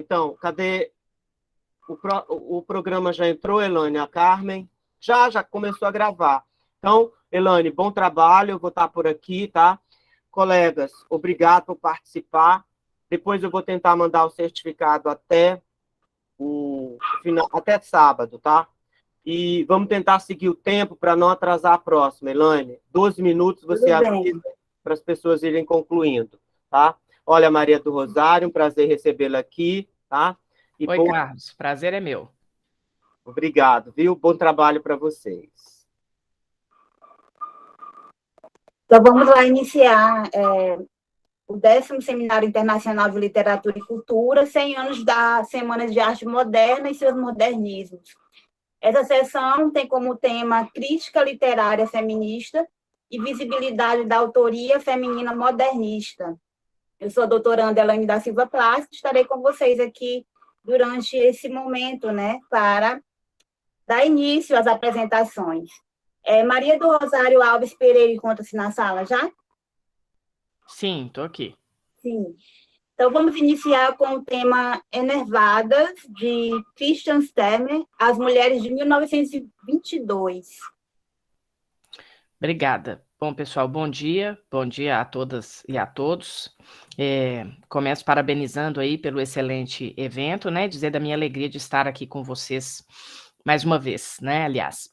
Então, cadê o programa? Já entrou, Elane? A Carmen? Já começou a gravar. Então, Elane, bom trabalho, eu vou estar por aqui, tá? Colegas, obrigado por participar. Depois eu vou tentar mandar o certificado até o final, até sábado, tá? E vamos tentar seguir o tempo para não atrasar a próxima, Elaine. 12 minutos você Tudo avisa bem. para as pessoas irem concluindo, tá? Olha, Maria do Rosário, um prazer recebê-la aqui, tá? E Oi, bom, Carlos, prazer é meu. obrigado, viu? Bom trabalho para vocês. Então, vamos lá iniciar o 10º Seminário Internacional de Literatura e Cultura, 100 anos da Semana de Arte Moderna e seus modernismos. Essa sessão tem como tema Crítica Literária Feminista e Visibilidade da Autoria Feminina Modernista. Eu sou a doutoranda Elaine da Silva Plácido, estarei com vocês aqui durante esse momento, né, para dar início às apresentações. Maria do Rosário Alves Pereira encontra-se na sala já? Sim, estou aqui. Sim. Então, vamos iniciar com o tema Enervadas, de Christian Stemmer, As Mulheres de 1922. Obrigada. Bom, pessoal, bom dia a todas e a todos. Começo parabenizando aí pelo excelente evento, né? Dizer da minha alegria de estar aqui com vocês mais uma vez, né? Aliás.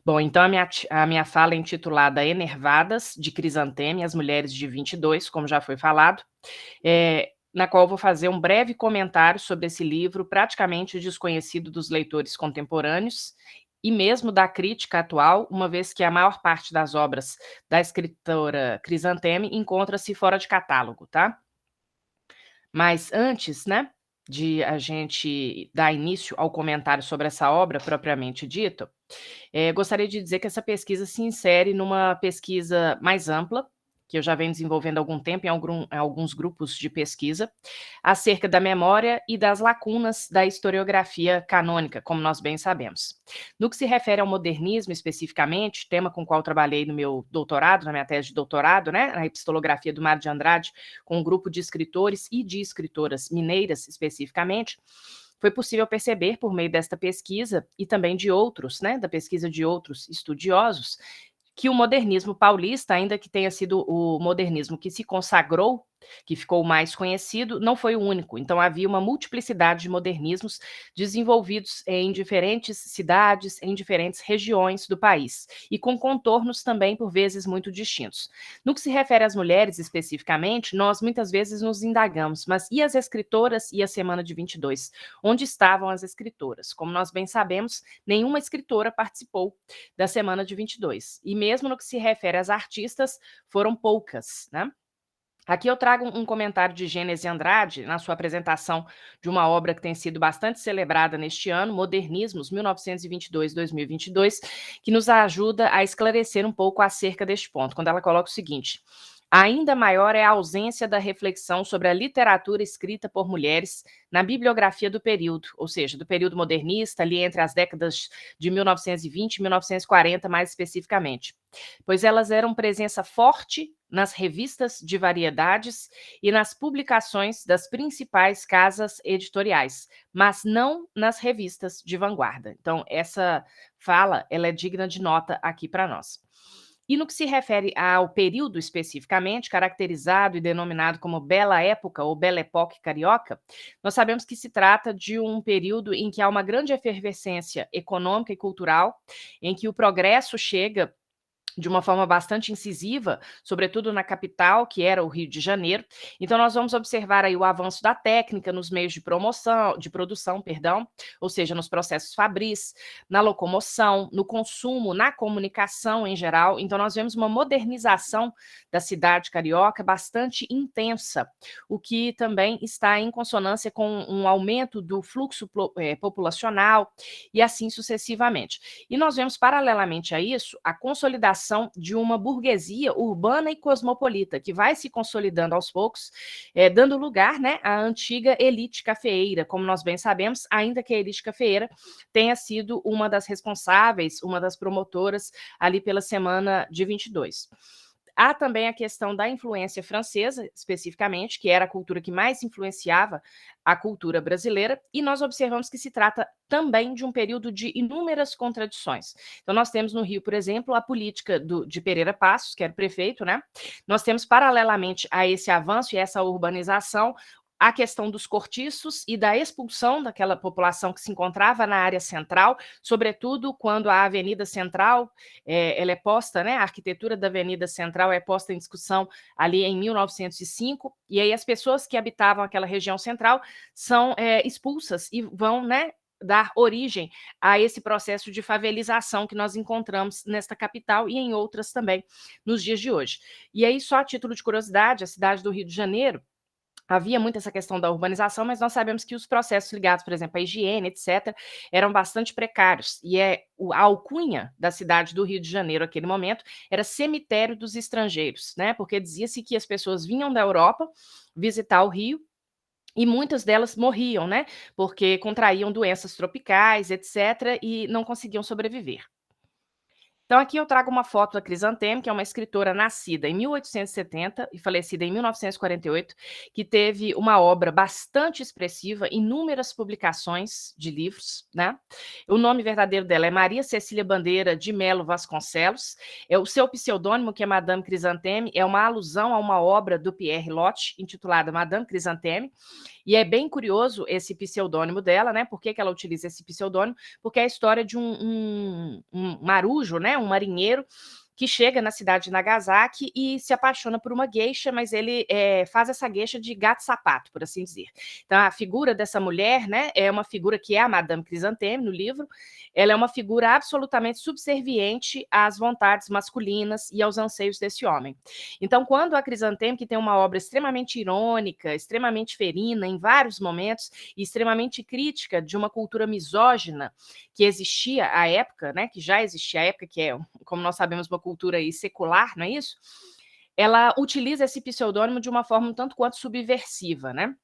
Bom, então a minha fala é intitulada Enervadas, de Crisanteme, As Mulheres de 22, como já foi falado, na qual vou fazer um breve comentário sobre esse livro praticamente desconhecido dos leitores contemporâneos e mesmo da crítica atual, uma vez que a maior parte das obras da escritora Crisanteme encontra-se fora de catálogo, tá? Mas antes, né, de a gente dar início ao comentário sobre essa obra propriamente dito, gostaria de dizer que essa pesquisa se insere numa pesquisa mais ampla, que eu já venho desenvolvendo há algum tempo em alguns grupos de pesquisa, acerca da memória e das lacunas da historiografia canônica, como nós bem sabemos. No que se refere ao modernismo especificamente, tema com o qual trabalhei no meu doutorado, na minha tese de doutorado, né, na epistolografia do Mário de Andrade, com um grupo de escritores e de escritoras mineiras especificamente, foi possível perceber, por meio desta pesquisa e também de outros, né, da pesquisa de outros estudiosos, que o modernismo paulista, ainda que tenha sido o modernismo que se consagrou, que ficou mais conhecido, não foi o único. Então, havia uma multiplicidade de modernismos desenvolvidos em diferentes cidades, em diferentes regiões do país, e com contornos também, por vezes, muito distintos. No que se refere às mulheres, especificamente, nós muitas vezes nos indagamos, mas e as escritoras e a Semana de 22? Onde estavam as escritoras? Como nós bem sabemos, nenhuma escritora participou da Semana de 22. E mesmo no que se refere às artistas, foram poucas, né? Aqui eu trago um comentário de Gênese Andrade, na sua apresentação de uma obra que tem sido bastante celebrada neste ano, Modernismos, 1922-2022, que nos ajuda a esclarecer um pouco acerca deste ponto, quando ela coloca o seguinte: ainda maior é a ausência da reflexão sobre a literatura escrita por mulheres na bibliografia do período, ou seja, do período modernista, ali entre as décadas de 1920 e 1940, mais especificamente, pois elas eram presença forte nas revistas de variedades e nas publicações das principais casas editoriais, mas não nas revistas de vanguarda. Então, essa fala, ela é digna de nota aqui para nós. E no que se refere ao período especificamente, caracterizado e denominado como Bela Época ou Belle Époque carioca, nós sabemos que se trata de um período em que há uma grande efervescência econômica e cultural, em que o progresso chega de uma forma bastante incisiva, sobretudo na capital, que era o Rio de Janeiro. Então, nós vamos observar aí o avanço da técnica nos meios de produção, ou seja, nos processos fabris, na locomoção, no consumo, na comunicação em geral. Então, nós vemos uma modernização da cidade carioca bastante intensa, o que também está em consonância com um aumento do fluxo populacional e assim sucessivamente. E nós vemos, paralelamente a isso, a consolidação de uma burguesia urbana e cosmopolita, que vai se consolidando aos poucos, dando lugar, né, à antiga elite cafeeira, como nós bem sabemos, ainda que a elite cafeeira tenha sido uma das responsáveis, uma das promotoras ali pela Semana de 22. Há também a questão da influência francesa, especificamente, que era a cultura que mais influenciava a cultura brasileira, e nós observamos que se trata também de um período de inúmeras contradições. Então, nós temos no Rio, por exemplo, a política de Pereira Passos, que era o prefeito, né? Nós temos, paralelamente a esse avanço e essa urbanização, a questão dos cortiços e da expulsão daquela população que se encontrava na área central, sobretudo quando a Avenida Central ela é posta, né, a arquitetura da Avenida Central é posta em discussão ali em 1905, e aí as pessoas que habitavam aquela região central são expulsas e vão, né, dar origem a esse processo de favelização que nós encontramos nesta capital e em outras também nos dias de hoje. E aí, só a título de curiosidade, a cidade do Rio de Janeiro, havia muito essa questão da urbanização, mas nós sabemos que os processos ligados, por exemplo, à higiene, etc., eram bastante precários. E a alcunha da cidade do Rio de Janeiro, naquele momento, era cemitério dos estrangeiros, né? Porque dizia-se que as pessoas vinham da Europa visitar o Rio, e muitas delas morriam, né? Porque contraíam doenças tropicais, etc., e não conseguiam sobreviver. Então, aqui eu trago uma foto da Crisanteme, que é uma escritora nascida em 1870 e falecida em 1948, que teve uma obra bastante expressiva, inúmeras publicações de livros, né? O nome verdadeiro dela é Maria Cecília Bandeira de Melo Vasconcelos. O seu pseudônimo, que é Madame Crisanteme, é uma alusão a uma obra do Pierre Loti, intitulada Madame Crisanteme. E é bem curioso esse pseudônimo dela, né? Por que ela utiliza esse pseudônimo? Porque é a história de um marujo, né? Um marinheiro que chega na cidade de Nagasaki e se apaixona por uma geisha, mas ele faz essa geisha de gato-sapato, por assim dizer. Então, a figura dessa mulher, né, é uma figura que é a Madame Crisanteme, no livro. Ela é uma figura absolutamente subserviente às vontades masculinas e aos anseios desse homem. Então, quando a Crisanteme, que tem uma obra extremamente irônica, extremamente ferina em vários momentos, e extremamente crítica de uma cultura misógina que existia à época, né, que já existia à época, que é, como nós sabemos, uma cultura aí secular, não é isso? Ela utiliza esse pseudônimo de uma forma um tanto quanto subversiva, né?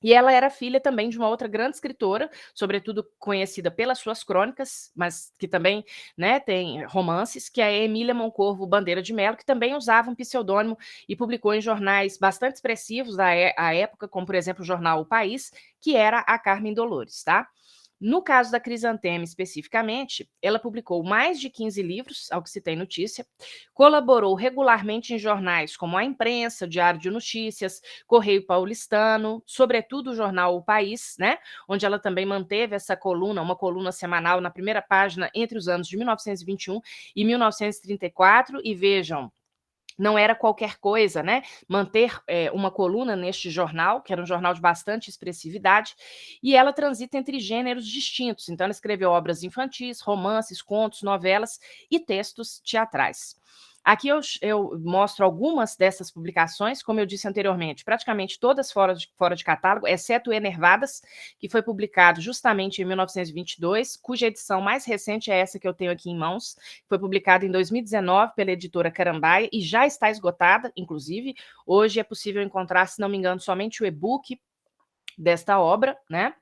E ela era filha também de uma outra grande escritora, sobretudo conhecida pelas suas crônicas, mas que também, né, tem romances, que é a Emília Moncorvo Bandeira de Melo, que também usava um pseudônimo e publicou em jornais bastante expressivos da época, como, por exemplo, o jornal O País, que era a Carmen Dolores, tá? No caso da Crisanteme, especificamente, ela publicou mais de 15 livros, ao que se tem notícia, colaborou regularmente em jornais como A Imprensa, Diário de Notícias, Correio Paulistano, sobretudo o jornal O País, né, onde ela também manteve essa coluna, uma coluna semanal na primeira página entre os anos de 1921 e 1934, e vejam, não era qualquer coisa, né? Manter uma coluna neste jornal, que era um jornal de bastante expressividade, e ela transita entre gêneros distintos. Então, ela escreveu obras infantis, romances, contos, novelas e textos teatrais. Aqui eu mostro algumas dessas publicações, como eu disse anteriormente, praticamente todas fora de catálogo, exceto Enervadas, que foi publicado justamente em 1922, cuja edição mais recente é essa que eu tenho aqui em mãos, foi publicada em 2019 pela editora Carambaia e já está esgotada, inclusive. Hoje é possível encontrar, se não me engano, somente o e-book desta obra, né?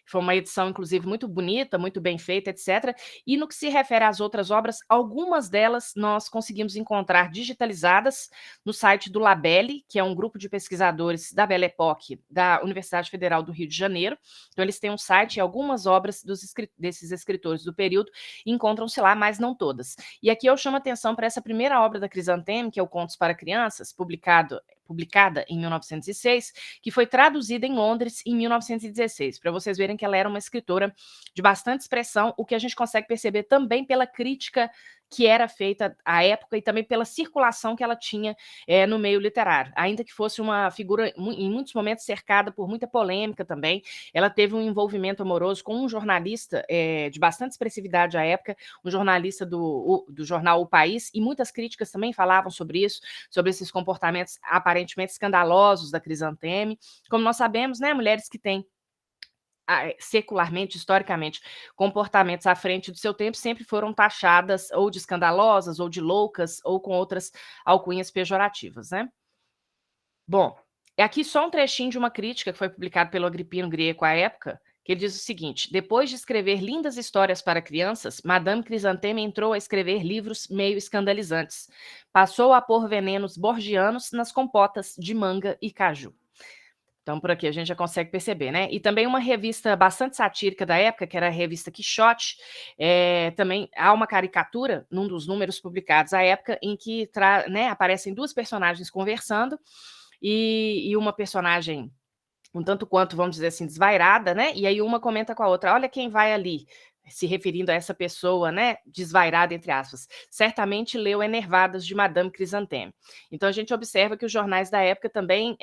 Foi uma edição, inclusive, muito bonita, muito bem feita, etc. E no que se refere às outras obras, algumas delas nós conseguimos encontrar digitalizadas no site do Labelle, que é um grupo de pesquisadores da Belle Époque, da Universidade Federal do Rio de Janeiro. Então, eles têm um site e algumas obras desses escritores do período encontram-se lá, mas não todas. E aqui eu chamo a atenção para essa primeira obra da Crisanteme, que é o Contos para Crianças, publicada em 1906, que foi traduzida em Londres em 1916, para vocês verem que ela era uma escritora de bastante expressão, o que a gente consegue perceber também pela crítica que era feita à época e também pela circulação que ela tinha no meio literário. Ainda que fosse uma figura, em muitos momentos, cercada por muita polêmica também, ela teve um envolvimento amoroso com um jornalista de bastante expressividade à época, um jornalista do jornal O País, e muitas críticas também falavam sobre isso, sobre esses comportamentos aparentemente escandalosos da Crisanteme. Como nós sabemos, né, mulheres que têm secularmente, historicamente, comportamentos à frente do seu tempo sempre foram taxadas ou de escandalosas, ou de loucas, ou com outras alcunhas pejorativas, né? Bom, é aqui só um trechinho de uma crítica que foi publicada pelo Agripino Grieco à época, que ele diz o seguinte: depois de escrever lindas histórias para crianças, Madame Crisanteme entrou a escrever livros meio escandalizantes. Passou a pôr venenos borgianos nas compotas de manga e caju. Então, por aqui a gente já consegue perceber, né? E também uma revista bastante satírica da época, que era a revista Quixote, também há uma caricatura, num dos números publicados à época, em que aparecem duas personagens conversando, e uma personagem um tanto quanto, vamos dizer assim, desvairada, né? E aí uma comenta com a outra: olha quem vai ali, se referindo a essa pessoa, né, desvairada, entre aspas, certamente leu Enervadas, de Madame Crisanteme. Então a gente observa que os jornais da época também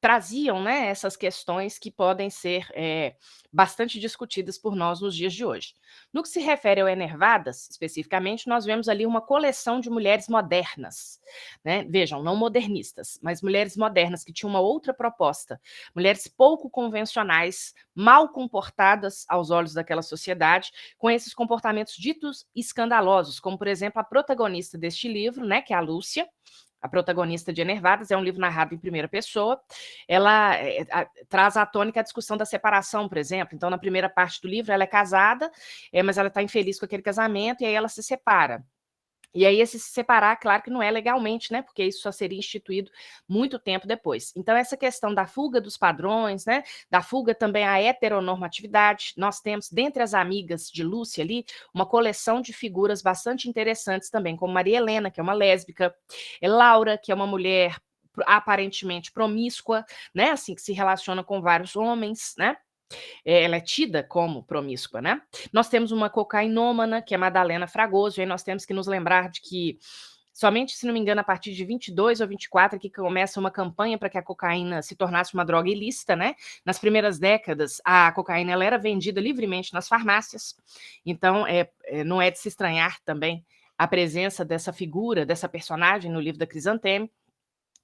traziam, né, essas questões que podem ser bastante discutidas por nós nos dias de hoje. No que se refere ao Enervadas, especificamente, nós vemos ali uma coleção de mulheres modernas, né? Vejam, não modernistas, mas mulheres modernas que tinham uma outra proposta, mulheres pouco convencionais, mal comportadas aos olhos daquela sociedade, com esses comportamentos ditos escandalosos, como, por exemplo, a protagonista deste livro, né, que é a Lúcia, a protagonista de Enervadas. É um livro narrado em primeira pessoa. Ela traz à tônica a discussão da separação, por exemplo. Então, na primeira parte do livro, ela é casada, mas ela está infeliz com aquele casamento, e aí ela se separa. E aí esse se separar, claro que não é legalmente, né? Porque isso só seria instituído muito tempo depois. Então essa questão da fuga dos padrões, né? Da fuga também à heteronormatividade. Nós temos, dentre as amigas de Lúcia ali, uma coleção de figuras bastante interessantes também, como Maria Helena, que é uma lésbica, Laura, que é uma mulher aparentemente promíscua, né? Assim, que se relaciona com vários homens, né? Ela é tida como promíscua, né? Nós temos uma cocainômana, que é Madalena Fragoso, e aí nós temos que nos lembrar de que somente, se não me engano, a partir de 22 ou 24 que começa uma campanha para que a cocaína se tornasse uma droga ilícita, né? Nas primeiras décadas, a cocaína ela era vendida livremente nas farmácias, então não é de se estranhar também a presença dessa figura, dessa personagem no livro da Crisanteme.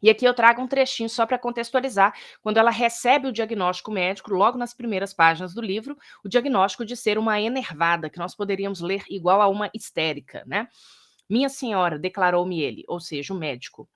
E aqui eu trago um trechinho só para contextualizar, quando ela recebe o diagnóstico médico, logo nas primeiras páginas do livro, o diagnóstico de ser uma enervada, que nós poderíamos ler igual a uma histérica, né? Minha senhora, declarou-me ele, ou seja, o médico,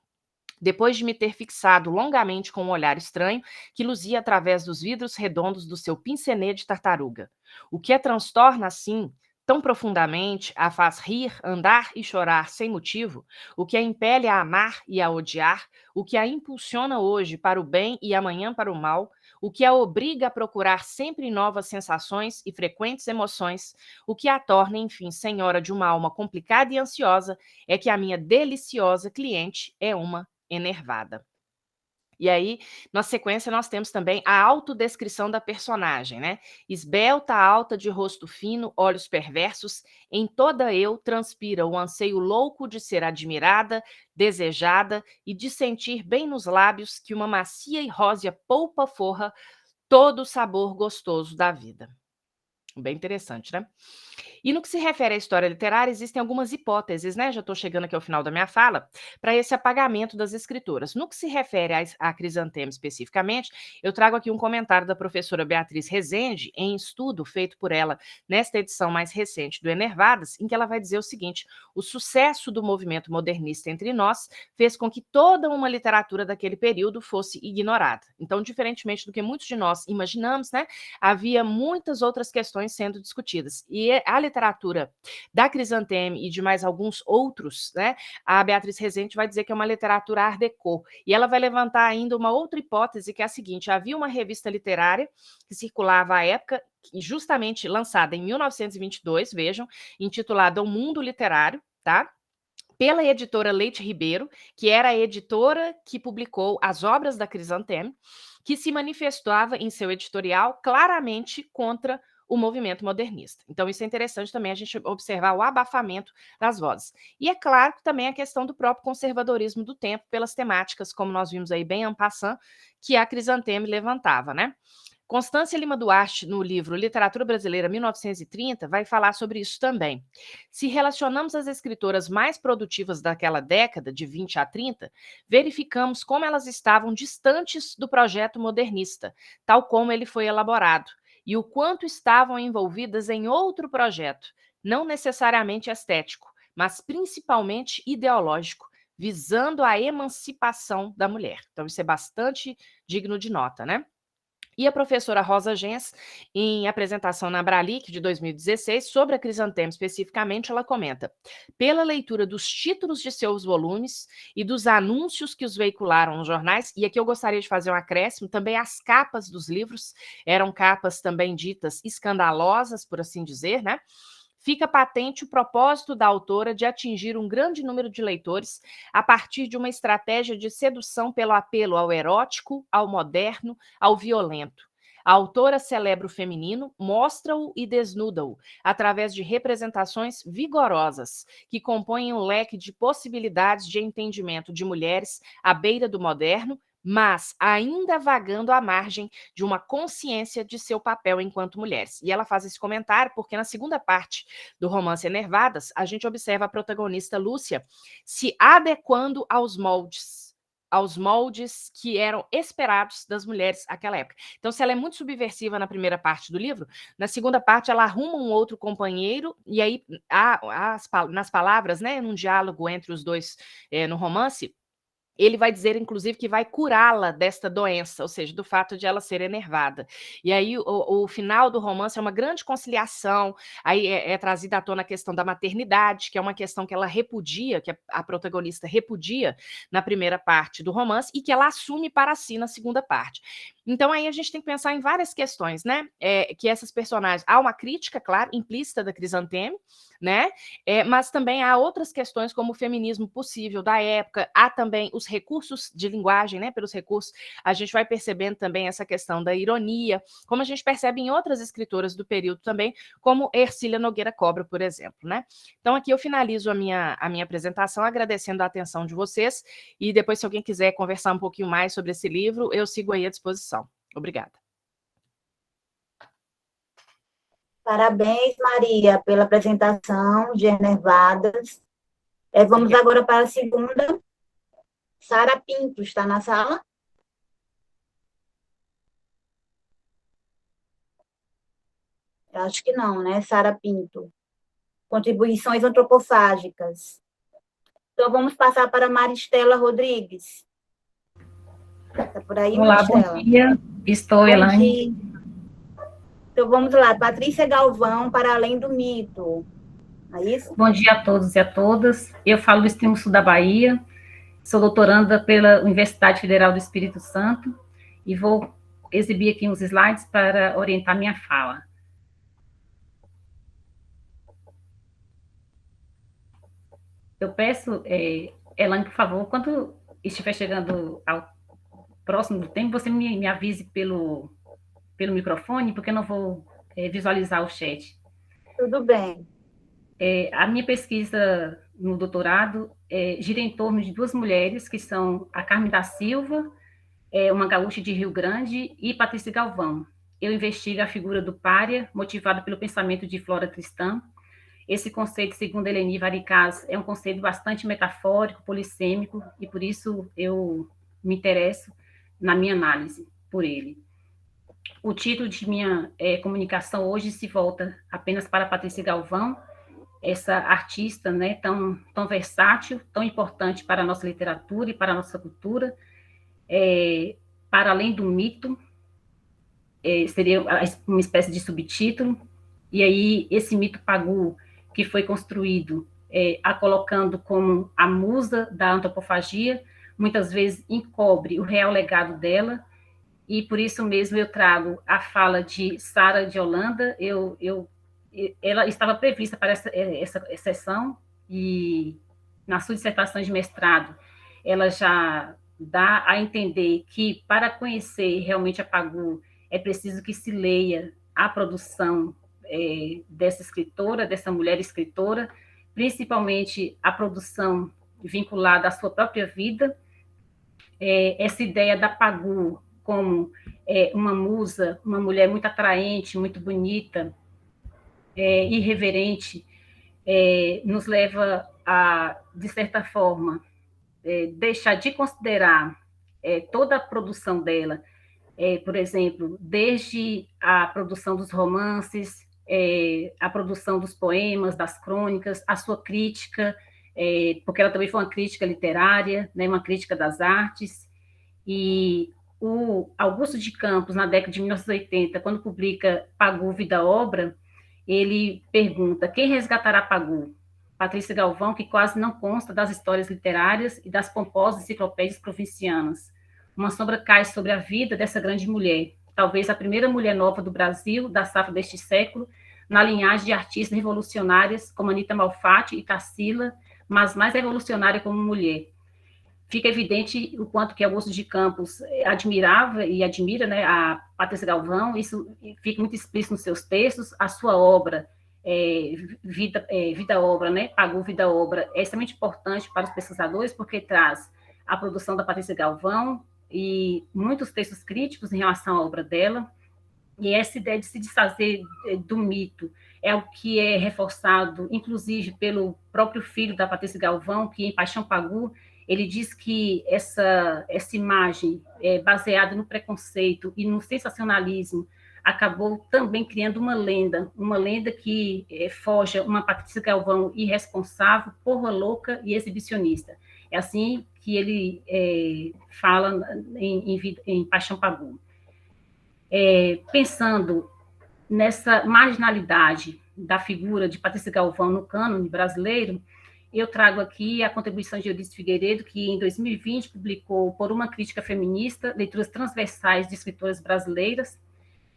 depois de me ter fixado longamente com um olhar estranho que luzia através dos vidros redondos do seu pincenê de tartaruga. O que a transtorna assim tão profundamente, a faz rir, andar e chorar sem motivo, o que a impele a amar e a odiar, o que a impulsiona hoje para o bem e amanhã para o mal, o que a obriga a procurar sempre novas sensações e frequentes emoções, o que a torna, enfim, senhora de uma alma complicada e ansiosa, é que a minha deliciosa cliente é uma enervada. E aí, na sequência, nós temos também a autodescrição da personagem, né? Esbelta, alta, de rosto fino, olhos perversos, em toda eu transpira o anseio louco de ser admirada, desejada e de sentir bem nos lábios que uma macia e rósea polpa forra todo o sabor gostoso da vida. Bem interessante, né? E no que se refere à história literária, existem algumas hipóteses, né? Já estou chegando aqui ao final da minha fala, para esse apagamento das escritoras. No que se refere a Crisanteme especificamente, eu trago aqui um comentário da professora Beatriz Rezende, em estudo feito por ela nesta edição mais recente do Enervadas, em que ela vai dizer o seguinte: o sucesso do movimento modernista entre nós fez com que toda uma literatura daquele período fosse ignorada. Então, diferentemente do que muitos de nós imaginamos, né? Havia muitas outras questões sendo discutidas. E a literatura da Crisanteme e de mais alguns outros, né, a Beatriz Rezende vai dizer que é uma literatura art déco. E ela vai levantar ainda uma outra hipótese, que é a seguinte: havia uma revista literária que circulava à época, justamente lançada em 1922, vejam, intitulada O Mundo Literário, tá? Pela editora Leite Ribeiro, que era a editora que publicou as obras da Crisanteme, que se manifestava em seu editorial claramente contra o movimento modernista. Então, isso é interessante também a gente observar o abafamento das vozes. E é claro que também a questão do próprio conservadorismo do tempo, pelas temáticas, como nós vimos aí bem en passant, que a Crisanteme levantava, né? Constância Lima Duarte, no livro Literatura Brasileira 1930, vai falar sobre isso também. Se relacionamos as escritoras mais produtivas daquela década, de 20 a 30, verificamos como elas estavam distantes do projeto modernista, tal como ele foi elaborado, e o quanto estavam envolvidas em outro projeto, não necessariamente estético, mas principalmente ideológico, visando a emancipação da mulher. Então, isso é bastante digno de nota, né? E a professora Rosa Gens, em apresentação na Abralic de 2016, sobre a Crisantemo especificamente, ela comenta: pela leitura dos títulos de seus volumes e dos anúncios que os veicularam nos jornais, e aqui eu gostaria de fazer um acréscimo, também as capas dos livros eram capas também ditas escandalosas, por assim dizer, né? Fica patente o propósito da autora de atingir um grande número de leitores a partir de uma estratégia de sedução pelo apelo ao erótico, ao moderno, ao violento. A autora celebra o feminino, mostra-o e desnuda-o, através de representações vigorosas, que compõem um leque de possibilidades de entendimento de mulheres à beira do moderno, mas ainda vagando à margem de uma consciência de seu papel enquanto mulheres. E ela faz esse comentário porque na segunda parte do romance Enervadas, a gente observa a protagonista Lúcia se adequando aos moldes que eram esperados das mulheres naquela época. Então, se ela é muito subversiva na primeira parte do livro, na segunda parte ela arruma um outro companheiro, e aí, nas palavras, né, num diálogo entre os dois no romance, ele vai dizer, inclusive, que vai curá-la desta doença, ou seja, do fato de ela ser enervada. E aí o final do romance é uma grande conciliação, aí é trazida à tona a questão da maternidade, que é uma questão que ela repudia, que a protagonista repudia na primeira parte do romance, e que ela assume para si na segunda parte. Então aí a gente tem que pensar em várias questões, né? Que essas personagens... Há uma crítica, claro, implícita da Crisantemo, né? Mas também há outras questões, como o feminismo possível da época, há também os recursos de linguagem, né? Pelos recursos, a gente vai percebendo também essa questão da ironia, como a gente percebe em outras escritoras do período também, como Ercília Nogueira Cobra, por exemplo, né? Então aqui eu finalizo a minha apresentação agradecendo a atenção de vocês, e depois, se alguém quiser conversar um pouquinho mais sobre esse livro, eu sigo aí à disposição. Obrigada. Parabéns, Maria, pela apresentação de Enervadas. Vamos Obrigada. agora para a segunda. Sara Pinto está na sala? Eu acho que não, né? Sara Pinto. Contribuições antropofágicas. Então, vamos passar para Maristela Rodrigues. Está por aí, Olá, Maristela? bom dia. Estou, Bom Elaine. dia. Então, vamos lá. Patrícia Galvão, Para Além do Mito. É isso? Bom dia a todos e a todas. Eu falo do extremo sul da Bahia, sou doutoranda pela Universidade Federal do Espírito Santo e vou exibir aqui uns slides para orientar minha fala. Eu peço, Elaine, por favor, quando estiver chegando ao próximo do tempo, você me avise pelo microfone, porque eu não vou visualizar o chat. Tudo bem. A minha pesquisa no doutorado gira em torno de duas mulheres, que são a Carmen da Silva, uma gaúcha de Rio Grande, e Patrícia Galvão. Eu investigo a figura do pária, motivado pelo pensamento de Flora Tristão. Esse conceito, segundo Eleni Varicaz, é um conceito bastante metafórico, polissêmico, e por isso eu me interesso na minha análise por ele. O título de minha comunicação hoje se volta apenas para Patrícia Galvão, essa artista, né, tão versátil, tão importante para a nossa literatura e para a nossa cultura, para além do mito, seria uma espécie de subtítulo, e aí esse mito pagu que foi construído, a colocando como a musa da antropofagia, muitas vezes encobre o real legado dela, e por isso mesmo eu trago a fala de Sara de Holanda. Ela estava prevista para essa sessão, e na sua dissertação de mestrado, ela já dá a entender que, para conhecer realmente a Pagu, é preciso que se leia a produção dessa escritora, dessa mulher escritora, principalmente a produção vinculada à sua própria vida, essa ideia da Pagu como uma musa, uma mulher muito atraente, muito bonita, irreverente, nos leva a, de certa forma, deixar de considerar toda a produção dela, por exemplo, desde a produção dos romances, a produção dos poemas, das crônicas, a sua crítica, porque ela também foi uma crítica literária, né, uma crítica das artes, e o Augusto de Campos, na década de 1980, quando publica Pagu, Vida Obra, ele pergunta: quem resgatará Pagu? Patrícia Galvão, que quase não consta das histórias literárias e das pomposas enciclopédias provincianas. Uma sombra cai sobre a vida dessa grande mulher, talvez a primeira mulher nova do Brasil, da safra deste século, na linhagem de artistas revolucionárias como Anita Malfatti e Tarsila, mas mais revolucionária como mulher. Fica evidente o quanto que Augusto de Campos admirava e admira, né, a Patrícia Galvão. Isso fica muito explícito nos seus textos. A sua obra, Vida Obra, né, Pagu, Vida Obra, é extremamente importante para os pesquisadores, porque traz a produção da Patrícia Galvão e muitos textos críticos em relação à obra dela. E essa ideia de se desfazer do mito é o que é reforçado, inclusive, pelo próprio filho da Patrícia Galvão, que em Paixão Pagu, ele diz que essa imagem baseada no preconceito e no sensacionalismo acabou também criando uma lenda que forja uma Patrícia Galvão irresponsável, porra louca e exibicionista. É assim que ele fala em Paixão Pagu. Pensando nessa marginalidade da figura de Patrícia Galvão no cânone brasileiro, eu trago aqui a contribuição de Euridice Figueiredo, que em 2020 publicou Por uma Crítica Feminista, Leituras Transversais de Escritoras Brasileiras,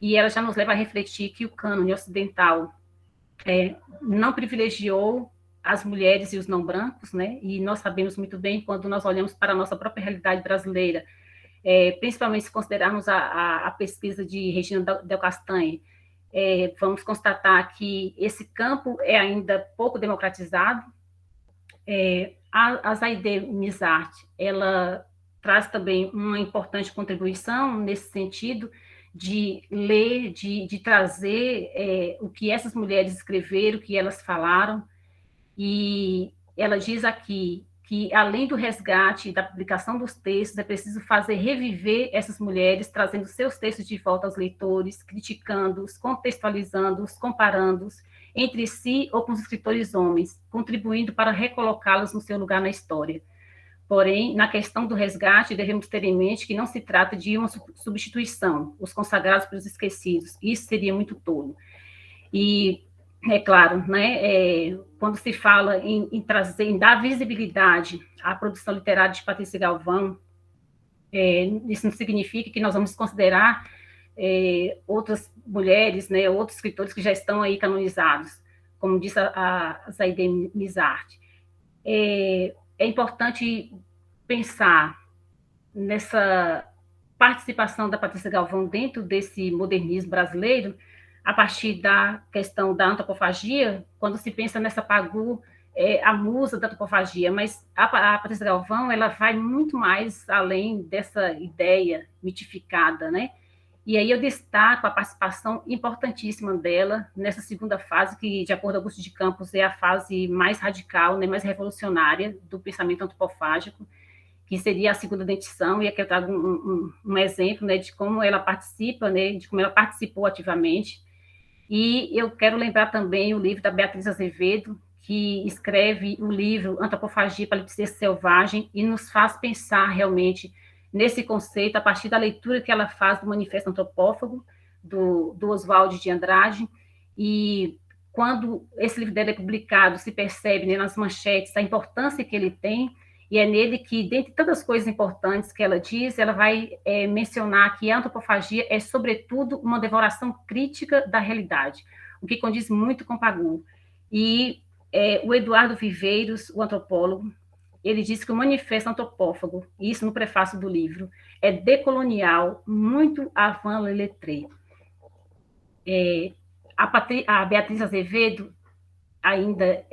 e ela já nos leva a refletir que o cânone ocidental não privilegiou as mulheres e os não brancos, né? E nós sabemos muito bem, quando nós olhamos para a nossa própria realidade brasileira, principalmente se considerarmos a pesquisa de Regina Del Castanhe, vamos constatar que esse campo é ainda pouco democratizado. A Zaide Mizart, ela traz também uma importante contribuição nesse sentido de ler, de trazer o que essas mulheres escreveram, o que elas falaram, e ela diz aqui que, além do resgate e da publicação dos textos, é preciso fazer reviver essas mulheres, trazendo seus textos de volta aos leitores, criticando-os, contextualizando-os, comparando-os entre si ou com os escritores homens, contribuindo para recolocá-los no seu lugar na história. Porém, na questão do resgate, devemos ter em mente que não se trata de uma substituição, os consagrados pelos esquecidos. Isso seria muito tolo. E, é claro, né, quando se fala em trazer, em dar visibilidade à produção literária de Patrícia Galvão, isso não significa que nós vamos considerar outras mulheres, né, outros escritores que já estão aí canonizados, como disse a Zaide Mizart. É importante pensar nessa participação da Patrícia Galvão dentro desse modernismo brasileiro, a partir da questão da antropofagia, quando se pensa nessa Pagu, a musa da antropofagia, mas a Patrícia Galvão, ela vai muito mais além dessa ideia mitificada, né? E aí eu destaco a participação importantíssima dela nessa segunda fase, que, de acordo com Augusto de Campos, é a fase mais radical, né, mais revolucionária do pensamento antropofágico, que seria a segunda dentição, e aqui eu trago um exemplo, né, de como ela participa, né, de como ela participou ativamente. E eu quero lembrar também o livro da Beatriz Azevedo, que escreve o livro Antropofagia, Palimpseste Selvagem, e nos faz pensar realmente nesse conceito, a partir da leitura que ela faz do Manifesto Antropófago, do Oswald de Andrade, e quando esse livro dela é publicado, se percebe, né, nas manchetes a importância que ele tem, e é nele que, dentre tantas coisas importantes que ela diz, ela vai mencionar que a antropofagia é, sobretudo, uma devoração crítica da realidade, o que condiz muito com Pagu. E o Eduardo Viveiros, o antropólogo, ele diz que o Manifesto Antropófago, isso no prefácio do livro, é decolonial, muito avant le lettré. A Beatriz Azevedo ainda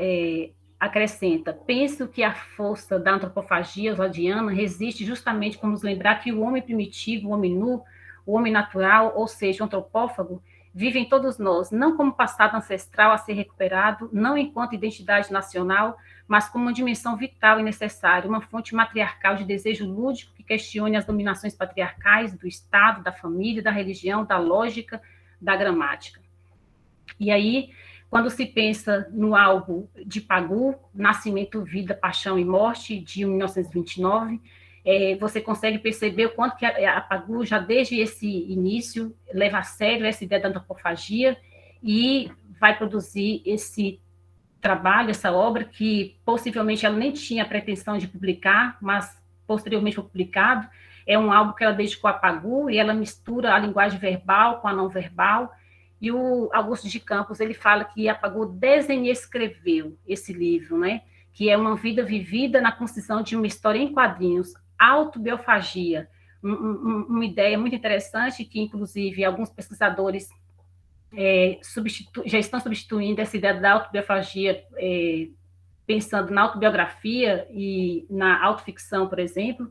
acrescenta: penso que a força da antropofagia oswaldiana resiste justamente por nos lembrar que o homem primitivo, o homem nu, o homem natural, ou seja, o antropófago, vive em todos nós, não como passado ancestral a ser recuperado, não enquanto identidade nacional, mas como uma dimensão vital e necessária, uma fonte matriarcal de desejo lúdico que questione as dominações patriarcais do Estado, da família, da religião, da lógica, da gramática. E aí, quando se pensa no álbum de Pagu, Nascimento, Vida, Paixão e Morte, de 1929, você consegue perceber o quanto que a Pagu, já desde esse início, leva a sério essa ideia da antropofagia e vai produzir esse trabalho, essa obra, que possivelmente ela nem tinha pretensão de publicar, mas posteriormente foi publicado. É um álbum que ela dedicou a Pagu, e ela mistura a linguagem verbal com a não verbal, e o Augusto de Campos, ele fala que a Pagu desenhou e escreveu esse livro, né? Que é uma vida vivida na construção de uma história em quadrinhos, autobiofagia, uma ideia muito interessante que, inclusive, alguns pesquisadores já estão substituindo essa ideia da autobiofagia, pensando na autobiografia e na autoficção, por exemplo.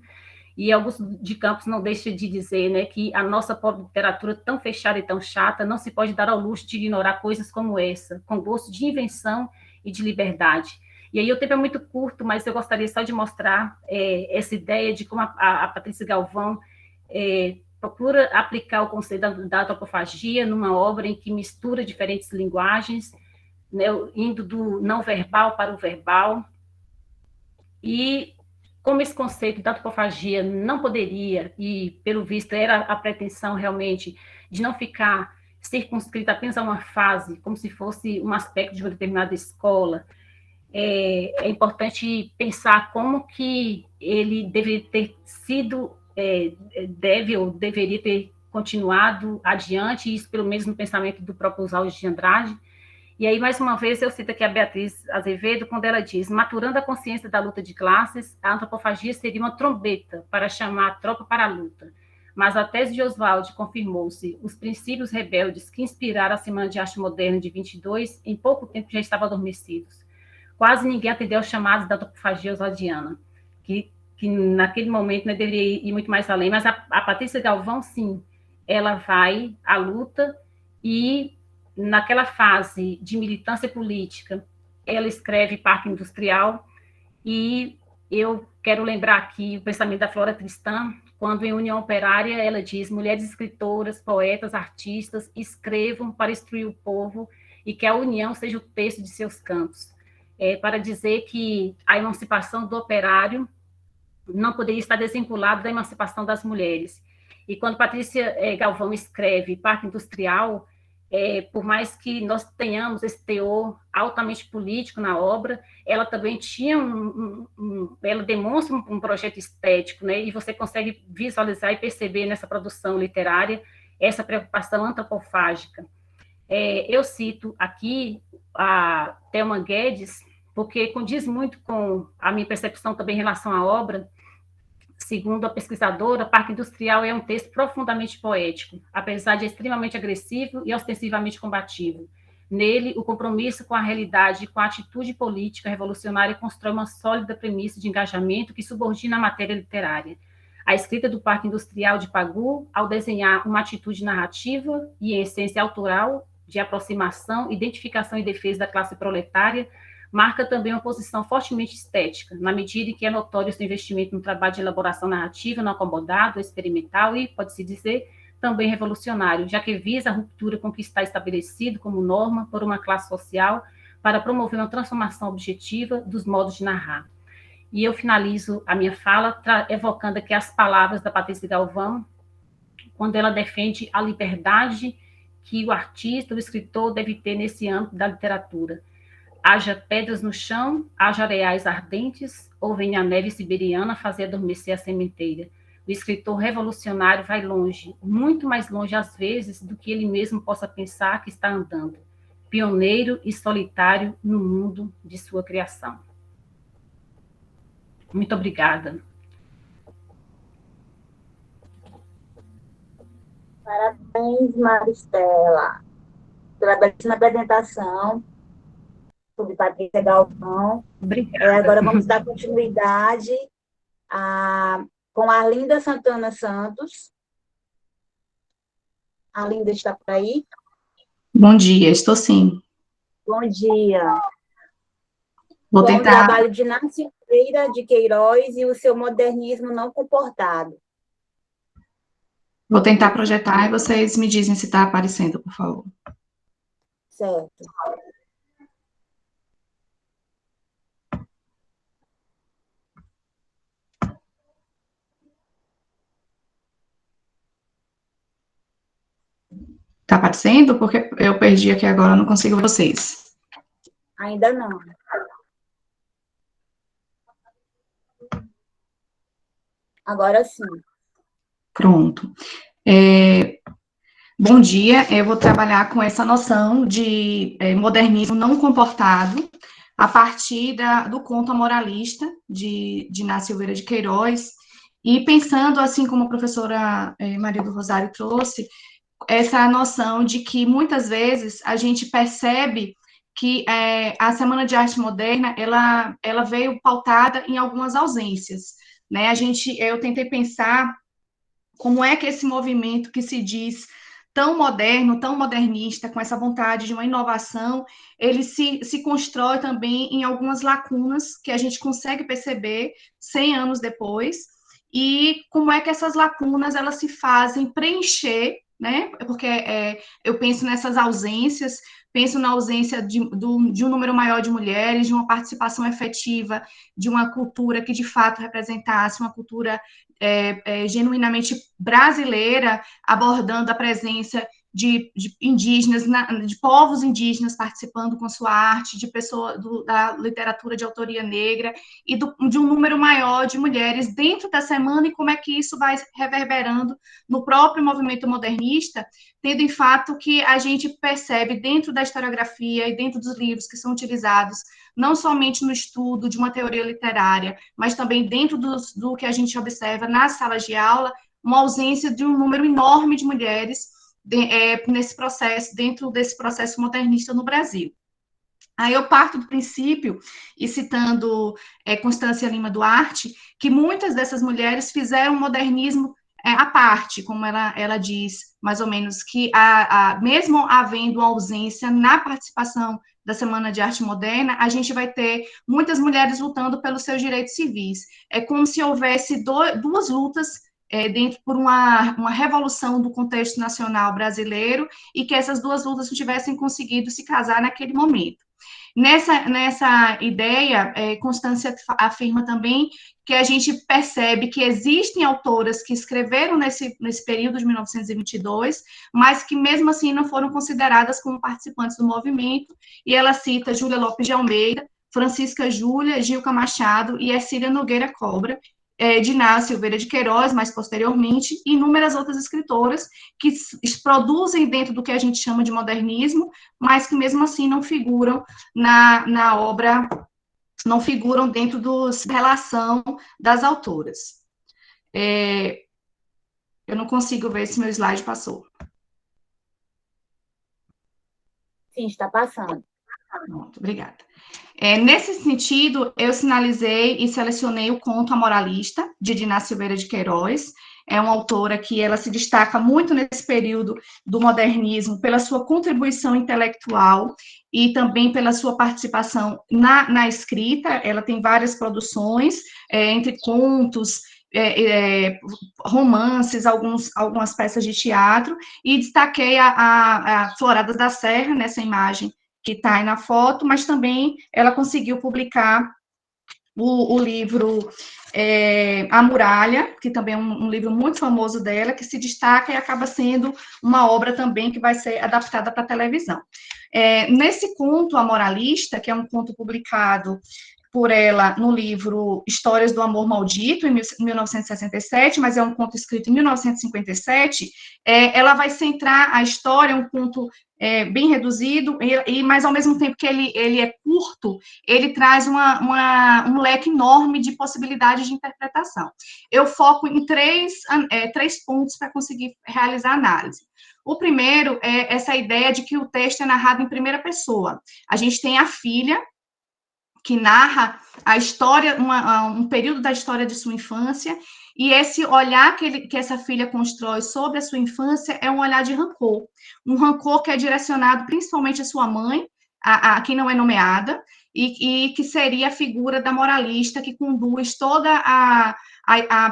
E Augusto de Campos não deixa de dizer, né, que a nossa pobre literatura, tão fechada e tão chata, não se pode dar ao luxo de ignorar coisas como essa, com gosto de invenção e de liberdade. E aí o tempo é muito curto, mas eu gostaria só de mostrar essa ideia de como a Patrícia Galvão procura aplicar o conceito da antropofagia numa obra em que mistura diferentes linguagens, né, indo do não verbal para o verbal, e como esse conceito da antropofagia não poderia, e pelo visto era a pretensão realmente de não ficar circunscrita apenas a uma fase, como se fosse um aspecto de uma determinada escola, é importante pensar como que ele deveria ter sido, deveria ter continuado adiante, isso pelo menos no pensamento do próprio Oswald de Andrade. E aí, mais uma vez, eu cito aqui a Beatriz Azevedo, quando ela diz: maturando a consciência da luta de classes, a antropofagia seria uma trombeta para chamar a tropa para a luta. Mas a tese de Oswald confirmou-se. Os princípios rebeldes que inspiraram a Semana de Arte Moderna de 22, em pouco tempo já estavam adormecidos. Quase ninguém atendeu aos chamados da antropofagia oswaldiana, que naquele momento, né, deveria ir muito mais além, mas a Patrícia Galvão, sim, ela vai à luta, e naquela fase de militância política, ela escreve Parque Industrial, e eu quero lembrar aqui o pensamento da Flora Tristã, quando em União Operária ela diz: mulheres escritoras, poetas, artistas, escrevam para instruir o povo e que a união seja o texto de seus cantos. Para dizer que a emancipação do operário não poderia estar desvinculada da emancipação das mulheres. E quando Patrícia Galvão escreve Parque Industrial, por mais que nós tenhamos esse teor altamente político na obra, ela também tinha ela demonstra um projeto estético, né? E você consegue visualizar e perceber nessa produção literária essa preocupação antropofágica. Eu cito aqui a Thelma Guedes, porque condiz muito com a minha percepção também em relação à obra. Segundo a pesquisadora, Parque Industrial é um texto profundamente poético, apesar de extremamente agressivo e ostensivamente combativo. Nele, o compromisso com a realidade e com a atitude política revolucionária constrói uma sólida premissa de engajamento que subordina a matéria literária. A escrita do Parque Industrial de Pagu, ao desenhar uma atitude narrativa e, em essência, autoral, de aproximação, identificação e defesa da classe proletária, marca também uma posição fortemente estética, na medida em que é notório seu investimento no trabalho de elaboração narrativa, não acomodado, experimental e, pode-se dizer, também revolucionário, já que visa a ruptura com o que está estabelecido como norma por uma classe social para promover uma transformação objetiva dos modos de narrar. E eu finalizo a minha fala evocando aqui as palavras da Patrícia Galvão, quando ela defende a liberdade que o artista, o escritor, deve ter nesse âmbito da literatura. Haja pedras no chão, haja areais ardentes, ou venha a neve siberiana fazer adormecer a sementeira. O escritor revolucionário vai longe, muito mais longe às vezes do que ele mesmo possa pensar que está andando. Pioneiro e solitário no mundo de sua criação. Muito obrigada. Parabéns, Maristela, pela belíssima apresentação sobre Patrícia Galvão. Obrigada. Agora vamos dar continuidade com a Arlinda Santana Santos. A Arlinda está por aí? Bom dia, estou sim. Bom dia. Vou Com tentar. o trabalho de Nácio Freire de Queiroz e o seu modernismo não comportado. Vou tentar projetar e vocês me dizem se está aparecendo, por favor. Certo. Tá aparecendo? Porque eu perdi aqui agora, não consigo ver vocês. Ainda não. Agora sim. Pronto. Bom dia, eu vou trabalhar com essa noção de modernismo não comportado a partir do conto A Moralista, de Inácio Silveira de Queiroz, e pensando, assim como a professora Maria do Rosário trouxe, essa noção de que muitas vezes a gente percebe que a Semana de Arte Moderna, ela veio pautada em algumas ausências, né? Eu tentei pensar como é que esse movimento que se diz tão moderno, tão modernista, com essa vontade de uma inovação, ele se constrói também em algumas lacunas que a gente consegue perceber 100 anos depois, e como é que essas lacunas elas se fazem preencher, né? Porque eu penso nessas ausências, penso na ausência de um número maior de mulheres, de uma participação efetiva, de uma cultura que de fato representasse uma cultura genuinamente brasileira, abordando a presença de indígenas, de povos indígenas participando com sua arte, de pessoas da literatura de autoria negra e de um número maior de mulheres dentro da semana, e como é que isso vai reverberando no próprio movimento modernista, tendo em fato que a gente percebe dentro da historiografia e dentro dos livros que são utilizados, não somente no estudo de uma teoria literária, mas também dentro do que a gente observa nas salas de aula, uma ausência de um número enorme de mulheres nesse processo, dentro desse processo modernista no Brasil. Aí eu parto do princípio, e citando Constância Lima Duarte, que muitas dessas mulheres fizeram um modernismo à parte, como ela diz, mais ou menos, que mesmo havendo ausência na participação da Semana de Arte Moderna, a gente vai ter muitas mulheres lutando pelos seus direitos civis. É como se houvesse duas lutas dentro por uma revolução do contexto nacional brasileiro, e que essas duas lutas não tivessem conseguido se casar naquele momento. Nessa ideia, Constância afirma também que a gente percebe que existem autoras que escreveram nesse período de 1922, mas que mesmo assim não foram consideradas como participantes do movimento, e ela cita Júlia Lopes de Almeida, Francisca Júlia, Gilca Machado e Ercília Nogueira Cobra, de Inácio Silveira de Queiroz, mais posteriormente, e inúmeras outras escritoras que produzem dentro do que a gente chama de modernismo, mas que mesmo assim não figuram na obra, não figuram dentro da relação das autoras. Eu não consigo ver se meu slide passou. Sim, está passando. Muito obrigada. Nesse sentido, eu sinalizei e selecionei o conto A Moralista, de Inácio Silveira de Queiroz. É uma autora que ela se destaca muito nesse período do modernismo pela sua contribuição intelectual e também pela sua participação na escrita. Ela tem várias produções, entre contos, romances, algumas peças de teatro, e destaquei a Floradas da Serra, nessa imagem que está aí na foto, mas também ela conseguiu publicar o livro A Muralha, que também é um livro muito famoso dela, que se destaca e acaba sendo uma obra também que vai ser adaptada para a televisão. Nesse conto, A Moralista, que é um conto publicado por ela no livro Histórias do Amor Maldito, em 1967, mas é um conto escrito em 1957, ela vai centrar a história, um conto bem reduzido, mas ao mesmo tempo que ele é curto, ele traz um leque enorme de possibilidades de interpretação. Eu foco em três pontos para conseguir realizar a análise. O primeiro é essa ideia de que o texto é narrado em primeira pessoa. A gente tem a filha, que narra a história, um período da história de sua infância, e esse olhar que essa filha constrói sobre a sua infância é um olhar de rancor, um rancor que é direcionado principalmente à sua mãe, a quem não é nomeada, e que seria a figura da moralista que conduz toda a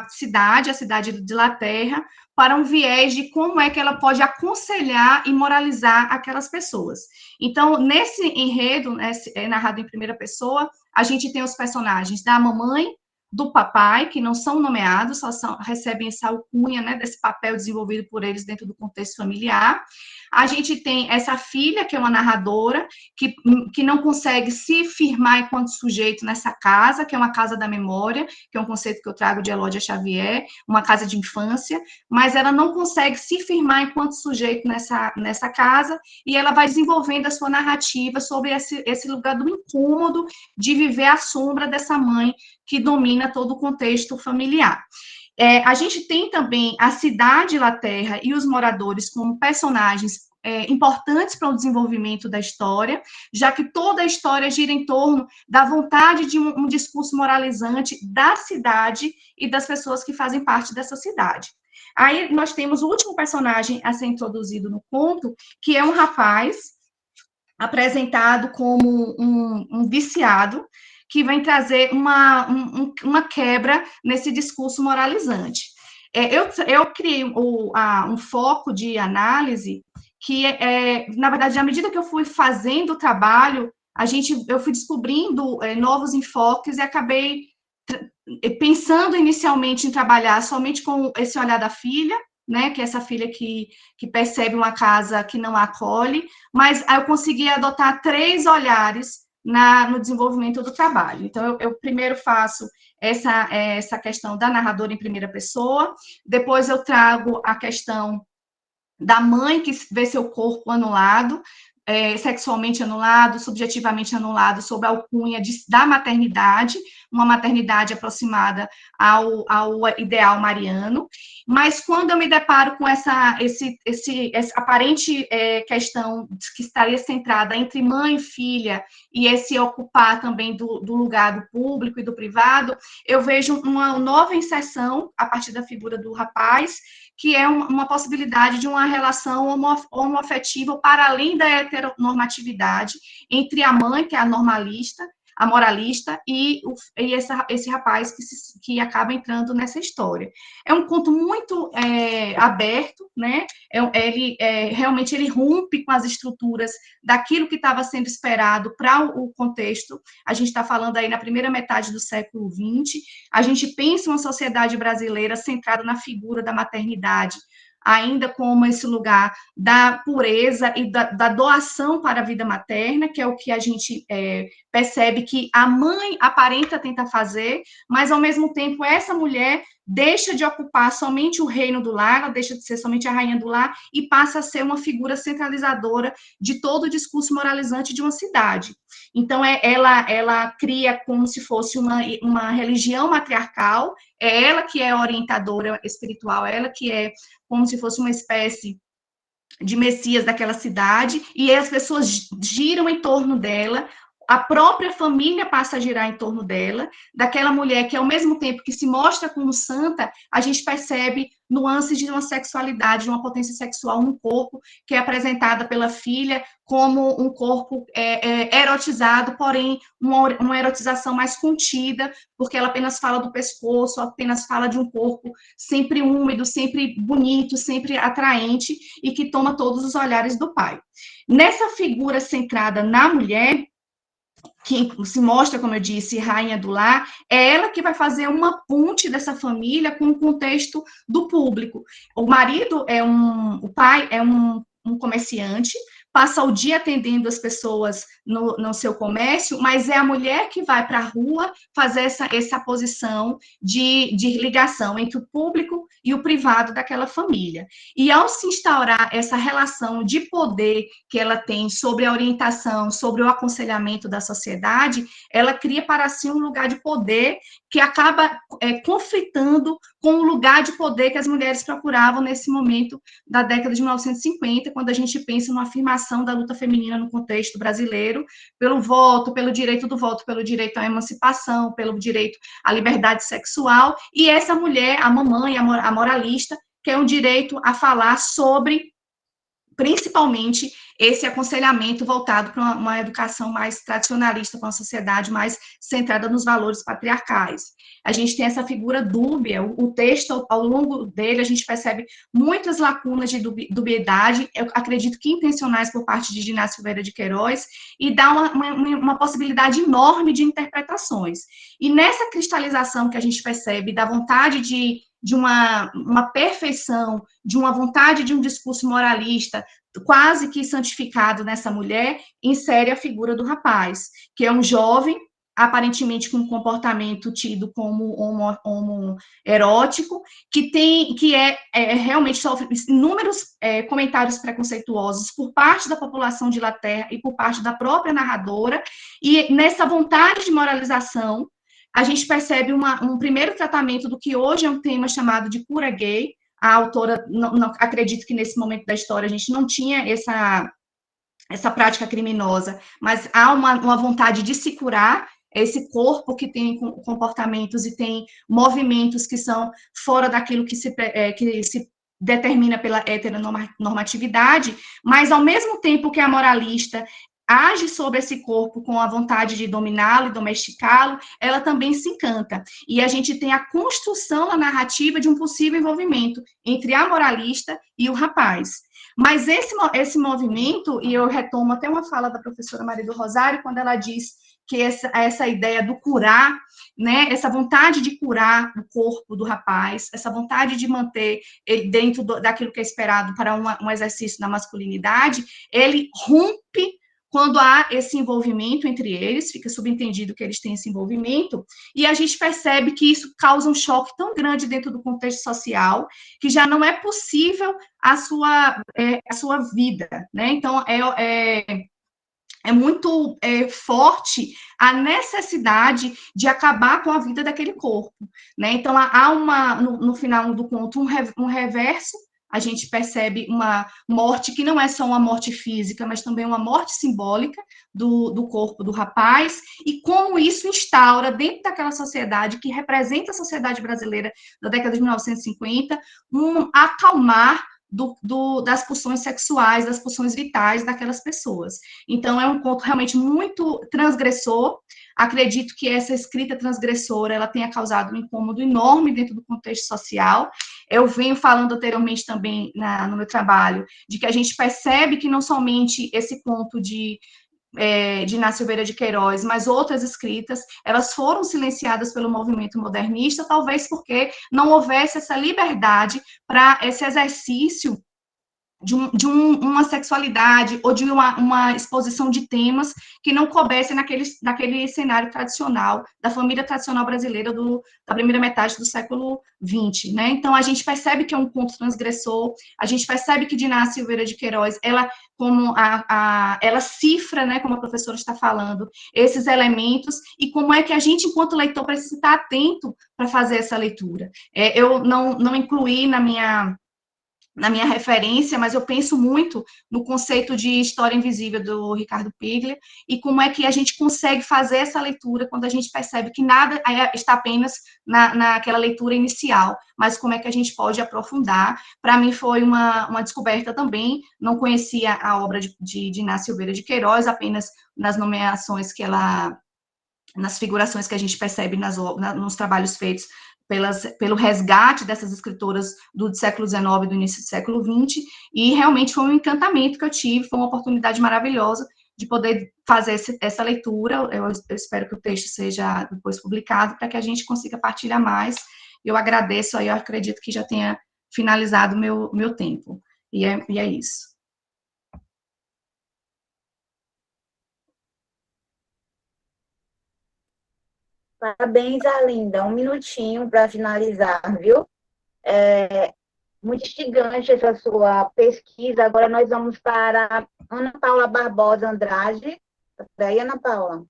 cidade de La Terra, para um viés de como é que ela pode aconselhar e moralizar aquelas pessoas. Então, nesse enredo, narrado em primeira pessoa, a gente tem os personagens da mamãe, do papai, que não são nomeados, recebem essa alcunha, né, desse papel desenvolvido por eles dentro do contexto familiar. a gente tem essa filha, que é uma narradora, que não consegue se firmar enquanto sujeito nessa casa, que é uma casa da memória, que é um conceito que eu trago de Elódia Xavier, uma casa de infância, mas ela não consegue se firmar enquanto sujeito nessa casa, e ela vai desenvolvendo a sua narrativa sobre esse lugar do incômodo de viver à sombra dessa mãe que domina todo o contexto familiar. A gente tem também a cidade La Terra e os moradores como personagens importantes para o desenvolvimento da história, já que toda a história gira em torno da vontade de um discurso moralizante da cidade e das pessoas que fazem parte dessa cidade. Aí nós temos o último personagem a ser introduzido no conto, que é um rapaz apresentado como um viciado, que vem trazer uma quebra nesse discurso moralizante. Eu criei um foco de análise que, na verdade, à medida que eu fui fazendo o trabalho, eu fui descobrindo novos enfoques e acabei pensando inicialmente em trabalhar somente com esse olhar da filha, né, que é essa filha que percebe uma casa que não a acolhe, mas eu consegui adotar 3 olhares no desenvolvimento do trabalho. Então, eu primeiro faço essa questão da narradora em primeira pessoa, depois eu trago a questão da mãe que vê seu corpo anulado, sexualmente anulado, subjetivamente anulado, sob a alcunha da maternidade, uma maternidade aproximada ao ideal mariano, mas quando eu me deparo com essa aparente questão que estaria centrada entre mãe e filha, e esse ocupar também do lugar do público e do privado, eu vejo uma nova inserção, a partir da figura do rapaz, que é uma possibilidade de uma relação homoafetiva para além da heteronormatividade entre a mãe, que é a moralista, e esse rapaz que acaba entrando nessa história. É um conto muito aberto, né? Realmente ele rompe com as estruturas daquilo que estava sendo esperado para o contexto. A gente está falando aí na primeira metade do século XX, a gente pensa uma sociedade brasileira centrada na figura da maternidade, ainda como esse lugar da pureza e da doação para a vida materna, que é o que a gente percebe que a mãe aparenta tentar fazer, mas, ao mesmo tempo, essa mulher deixa de ocupar somente o reino do lar, ela deixa de ser somente a rainha do lar e passa a ser uma figura centralizadora de todo o discurso moralizante de uma cidade. Então, ela cria como se fosse uma religião matriarcal, é ela que é orientadora espiritual, é ela que é como se fosse uma espécie de messias daquela cidade, e as pessoas giram em torno dela, a própria família passa a girar em torno dela, daquela mulher que, ao mesmo tempo que se mostra como santa, a gente percebe nuances de uma sexualidade, de uma potência sexual no corpo, que é apresentada pela filha como um corpo erotizado, porém uma erotização mais contida, porque ela apenas fala do pescoço, apenas fala de um corpo sempre úmido, sempre bonito, sempre atraente, e que toma todos os olhares do pai. Nessa figura centrada na mulher, que se mostra, como eu disse, rainha do lar, é ela que vai fazer uma ponte dessa família com o contexto do público. O pai é um comerciante, passa o dia atendendo as pessoas no seu comércio, mas é a mulher que vai para a rua fazer essa posição de ligação entre o público e o privado daquela família. E ao se instaurar essa relação de poder que ela tem sobre a orientação, sobre o aconselhamento da sociedade, ela cria para si um lugar de poder que acaba conflitando com o lugar de poder que as mulheres procuravam nesse momento da década de 1950, quando a gente pensa numa afirmação da luta feminina no contexto brasileiro, pelo voto, pelo direito do voto, pelo direito à emancipação, pelo direito à liberdade sexual, e essa mulher, a mamãe, a moralista, que é um direito a falar sobre, principalmente, esse aconselhamento voltado para uma educação mais tradicionalista, para uma sociedade mais centrada nos valores patriarcais. A gente tem essa figura dúbia, o texto, ao longo dele, a gente percebe muitas lacunas de dubiedade, eu acredito que intencionais por parte de Diná Silveira de Queiroz, e dá uma possibilidade enorme de interpretações. E nessa cristalização que a gente percebe da vontade de de uma perfeição, de uma vontade de um discurso moralista, quase que santificado nessa mulher, insere a figura do rapaz, que é um jovem, aparentemente com um comportamento tido como homoerótico, realmente sofre inúmeros comentários preconceituosos por parte da população de Inglaterra e por parte da própria narradora, e nessa vontade de moralização, a gente percebe um primeiro tratamento do que hoje é um tema chamado de cura gay. A autora, não acredito que nesse momento da história a gente não tinha essa prática criminosa, mas há uma vontade de se curar esse corpo que tem comportamentos e tem movimentos que são fora daquilo que se determina pela heteronormatividade, mas ao mesmo tempo que a moralista age sobre esse corpo com a vontade de dominá-lo e domesticá-lo, ela também se encanta. E a gente tem a construção na narrativa de um possível envolvimento entre a moralista e o rapaz. Mas esse movimento, e eu retomo até uma fala da professora Maria do Rosário, quando ela diz que essa ideia do curar, né, essa vontade de curar o corpo do rapaz, essa vontade de manter ele dentro daquilo que é esperado para um exercício da masculinidade, ele rompe quando há esse envolvimento entre eles, fica subentendido que eles têm esse envolvimento, e a gente percebe que isso causa um choque tão grande dentro do contexto social, que já não é possível a sua vida, né? Então, é muito forte a necessidade de acabar com a vida daquele corpo, né? Então, há no final do conto, um reverso. A gente percebe uma morte que não é só uma morte física, mas também uma morte simbólica do corpo do rapaz, e como isso instaura dentro daquela sociedade que representa a sociedade brasileira da década de 1950, um acalmar das pulsões sexuais, das pulsões vitais daquelas pessoas. Então, é um conto realmente muito transgressor. Acredito que essa escrita transgressora, ela tenha causado um incômodo enorme dentro do contexto social. Eu venho falando anteriormente também no meu trabalho, de que a gente percebe que não somente esse conto de Inácio Silveira de Queiroz, mas outras escritas, elas foram silenciadas pelo movimento modernista, talvez porque não houvesse essa liberdade para esse exercício de uma sexualidade ou de uma exposição de temas que não coubessem naquele cenário tradicional, da família tradicional brasileira da primeira metade do século XX, né? Então, a gente percebe que é um conto transgressor, a gente percebe que Inácio Silveira de Queiroz, ela cifra, né, como a professora está falando, esses elementos, e como é que a gente, enquanto leitor, precisa estar atento para fazer essa leitura. Eu não incluí na minha referência, mas eu penso muito no conceito de história invisível do Ricardo Piglia, e como é que a gente consegue fazer essa leitura quando a gente percebe que nada está apenas naquela leitura inicial, mas como é que a gente pode aprofundar. Para mim foi uma descoberta também, não conhecia a obra de Inácio Silveira de Queiroz, apenas nas nomeações nas figurações que a gente percebe nos trabalhos feitos pelo resgate dessas escritoras do século XIX e do início do século XX, e realmente foi um encantamento que eu tive, foi uma oportunidade maravilhosa de poder fazer essa leitura. Eu espero que o texto seja depois publicado, para que a gente consiga partilhar mais. Eu agradeço, aí eu acredito que já tenha finalizado o meu tempo, e é isso. Parabéns, Arlinda. Um minutinho para finalizar, viu? Muito instigante essa sua pesquisa. Agora nós vamos para Ana Paula Barbosa Andrade. Daí, Ana Paula.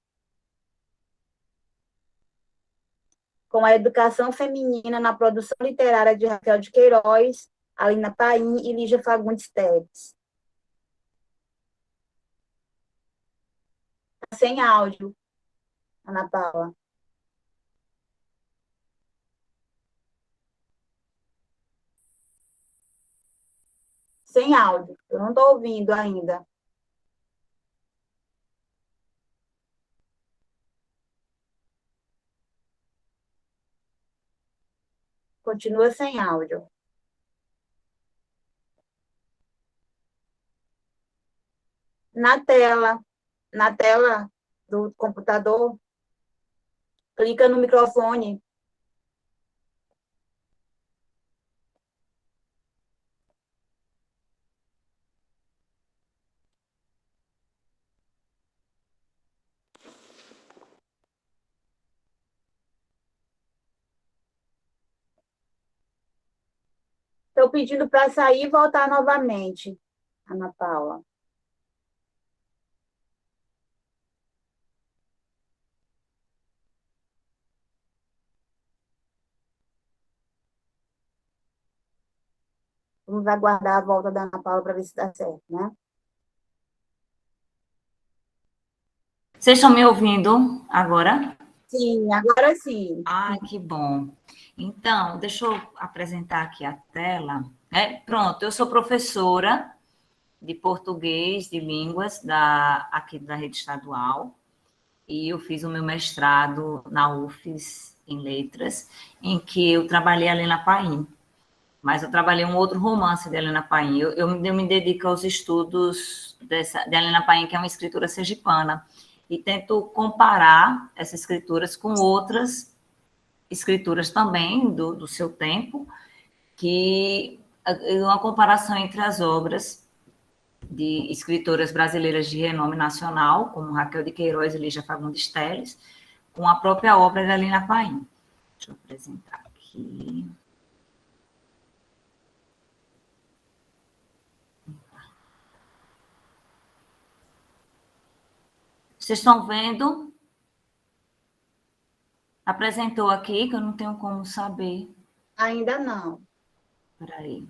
Com a educação feminina na produção literária de Raquel de Queiroz, Alina Paim e Lígia Fagundes Teves. Sem áudio, Ana Paula. Sem áudio, eu não estou ouvindo ainda. Continua sem áudio. Na tela do computador, clica no microfone. Estou pedindo para sair e voltar novamente, Ana Paula. Vamos aguardar a volta da Ana Paula para ver se dá certo, né? Vocês estão me ouvindo agora? Sim, agora sim. Ai, que bom. Então, deixa eu apresentar aqui a tela. Pronto, eu sou professora de português, de línguas, aqui da rede estadual, e eu fiz o meu mestrado na UFES, em letras, em que eu trabalhei a Helena Paim, mas eu trabalhei um outro romance de Helena Paim. Eu me dedico aos estudos de Helena Paim, que é uma escritora sergipana, e tento comparar essas escrituras com outras escrituras também do seu tempo, que é uma comparação entre as obras de escritoras brasileiras de renome nacional, como Raquel de Queiroz e Lígia Fagundes Telles, com a própria obra da Helena Paim. Deixa eu apresentar aqui. Vocês estão vendo? Apresentou aqui, que eu não tenho como saber. Ainda não. Espera aí.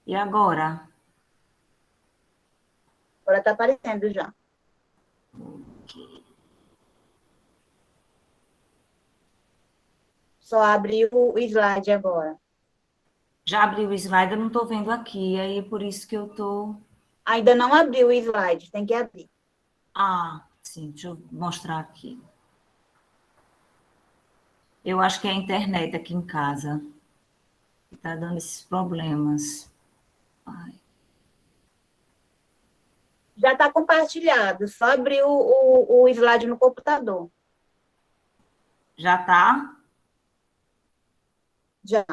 E agora? Agora está aparecendo já. Okay. Só abrir o slide agora. Já abri o slide, eu não estou vendo aqui, aí é por isso que eu estou... Ainda não abriu o slide, tem que abrir. Ah, sim, deixa eu mostrar aqui. Eu acho que é a internet aqui em casa que está dando esses problemas. Ai. Já está compartilhado, só abrir o slide no computador. Já está? Já.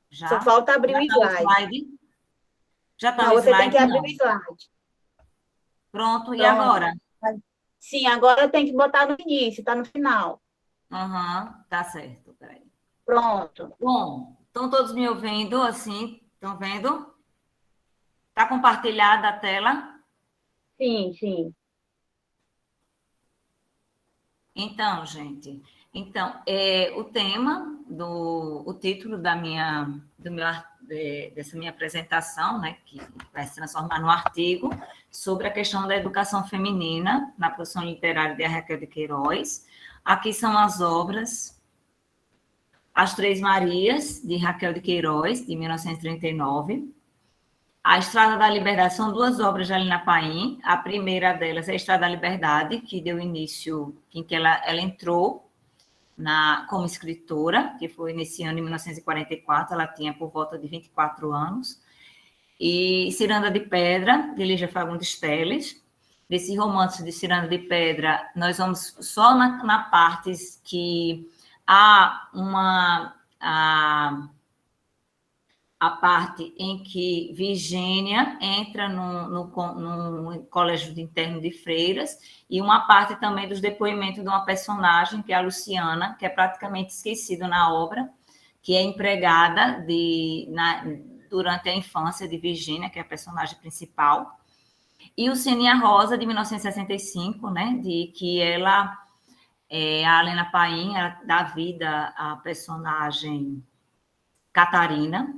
Já? Só falta abrir Já o tá slide. Já está Não, o você slide? tem que abrir Não. o slide. Pronto, e Pronto. agora? Sim, agora tem que botar no início, está no final. Tá certo, peraí. Pronto. Bom, estão todos me ouvindo assim? Estão vendo? Está compartilhada a tela? Sim, sim. Então, gente, o tema o título dessa minha apresentação, né, que vai se transformar no artigo sobre a questão da educação feminina na produção literária de Raquel de Queiroz. Aqui são as obras: As Três Marias, de Raquel de Queiroz, de 1939. A Estrada da Liberdade, são duas obras de Helena Paim. A primeira delas é a Estrada da Liberdade, que deu início, em que ela entrou como escritora, que foi nesse ano de 1944, ela tinha por volta de 24 anos. E Ciranda de Pedra, de Lígia Fagundes Telles. Desse romance de Ciranda de Pedra, nós vamos só na parte que há a parte em que Virgínia entra no colégio de interno de freiras, e uma parte também dos depoimentos de uma personagem, que é a Luciana, que é praticamente esquecida na obra, que é empregada durante a infância de Virgínia, que é a personagem principal. E o Cine e a Rosa, de 1965, né, de que a Helena Paim, ela dá vida à personagem Catarina,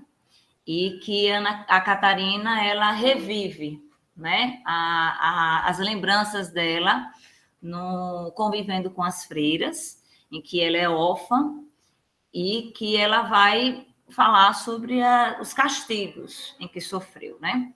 e que a Catarina, ela revive, né, as lembranças dela convivendo com as freiras, em que ela é órfã, e que ela vai falar sobre os castigos em que sofreu, né?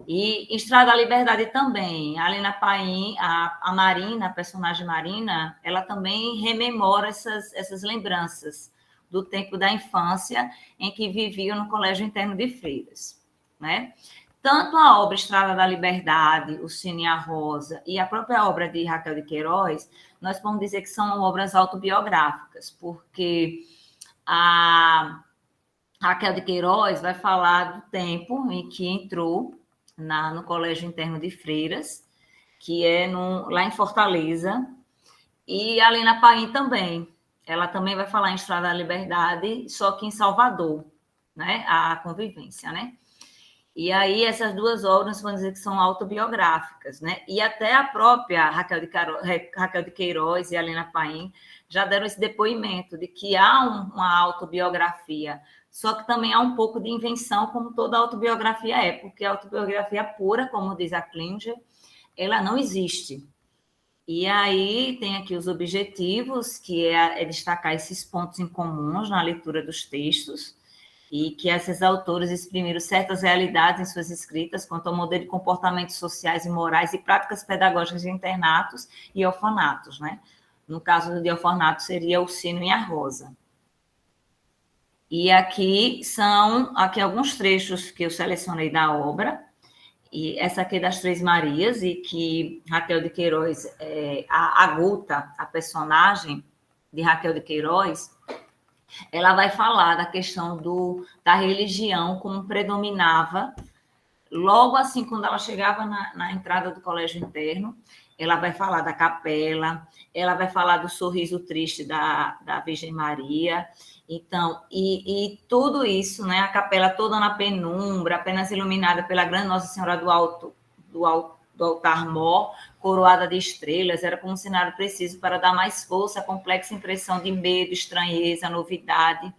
E Estrada da Liberdade também, a Helena Paim, a Marina, a personagem Marina, ela também rememora essas lembranças do tempo da infância em que viviam no Colégio Interno de Freiras, né? Tanto a obra Estrada da Liberdade, O Cine e a Rosa, e a própria obra de Raquel de Queiroz, nós podemos dizer que são obras autobiográficas, porque a Raquel de Queiroz vai falar do tempo em que entrou no Colégio Interno de Freiras, que é lá em Fortaleza, E a Lena Paim também. Ela também vai falar em Estrada da Liberdade, só que em Salvador, né? A convivência, né? E aí essas duas obras, vamos dizer que são autobiográficas, né? E até a própria Raquel de Queiroz e a Lena Paim já deram esse depoimento de que há uma autobiografia, só que também há um pouco de invenção, como toda autobiografia é, porque a autobiografia pura, como diz a Klinger, ela não existe. E aí tem aqui os objetivos, que é destacar esses pontos em comuns na leitura dos textos, e que esses autores exprimiram certas realidades em suas escritas quanto ao modelo de comportamentos sociais e morais e práticas pedagógicas de internatos e orfanatos, né? No caso de orfanato, seria o Sino e a Rosa. E aqui são alguns trechos que eu selecionei da obra, e essa aqui é das Três Marias, e que Raquel de Queiroz, a Guta, a personagem de Raquel de Queiroz, ela vai falar da questão da religião como predominava. Logo assim, quando ela chegava na entrada do colégio interno, ela vai falar da capela, ela vai falar do sorriso triste da Virgem Maria. Então, e tudo isso, né, a capela toda na penumbra, apenas iluminada pela grande Nossa Senhora do altar-mor, coroada de estrelas, era como um cenário preciso para dar mais força à complexa impressão de medo, estranheza, novidade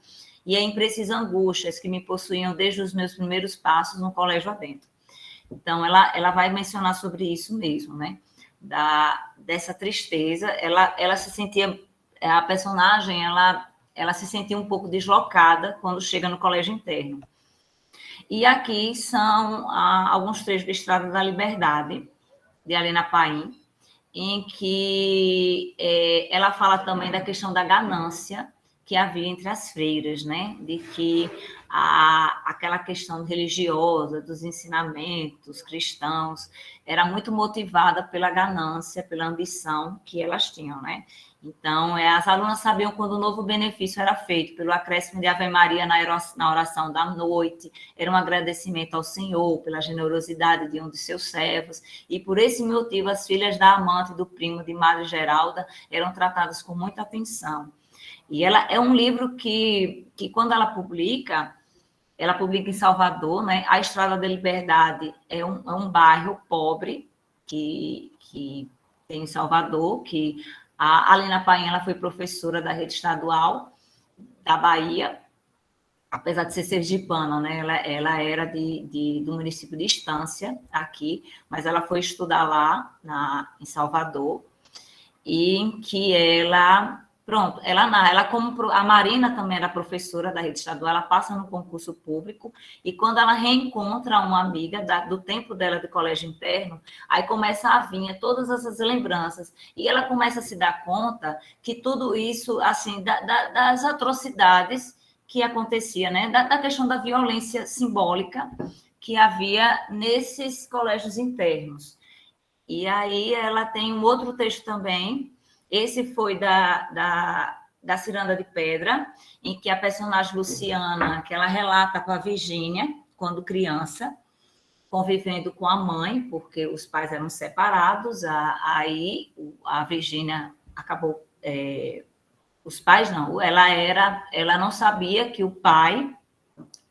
e a imprecisas angústias que me possuíam desde os meus primeiros passos no colégio adentro. Então, ela vai mencionar sobre isso mesmo, né? Dessa tristeza, ela se sentia, a personagem, ela se sentia um pouco deslocada quando chega no colégio interno. E aqui são alguns trechos de Estrada da Liberdade, de Helena Paim, em que ela fala também da questão da ganância que havia entre as freiras, né? De que aquela questão religiosa, dos ensinamentos cristãos, era muito motivada pela ganância, pela ambição que elas tinham, né? Então, as alunas sabiam quando o novo benefício era feito, pelo acréscimo de Ave Maria na oração da noite, era um agradecimento ao Senhor pela generosidade de um de seus servos, e por esse motivo as filhas da amante e do primo de Madre Geralda eram tratadas com muita atenção. E ela é um livro que quando ela publica em Salvador, né? A Estrada da Liberdade é um bairro pobre que tem em Salvador, que a Helena Paim, ela foi professora da rede estadual da Bahia, apesar de ser sergipana, né? Ela era do município de Estância, aqui, mas ela foi estudar lá em Salvador, e em que ela como a Marina também era professora da rede estadual, ela passa no concurso público, e quando ela reencontra uma amiga do tempo dela de colégio interno, aí começa a vir todas essas lembranças, e ela começa a se dar conta que tudo isso, assim, das atrocidades que acontecia, né? Da questão da violência simbólica que havia nesses colégios internos. E aí ela tem um outro texto também. Esse foi da Ciranda de Pedra, em que a personagem Luciana, que ela relata com a Virgínia, quando criança, convivendo com a mãe, porque os pais eram separados, aí a Virgínia acabou... os pais não, ela não sabia que o pai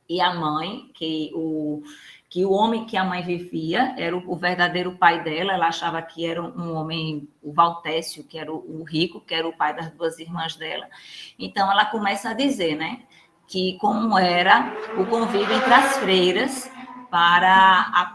e a mãe, que o homem que a mãe vivia era o verdadeiro pai dela. Ela achava que era um homem, o Valtécio, que era o rico, que era o pai das duas irmãs dela. Então, ela começa a dizer, né, que como era o convívio entre as freiras para a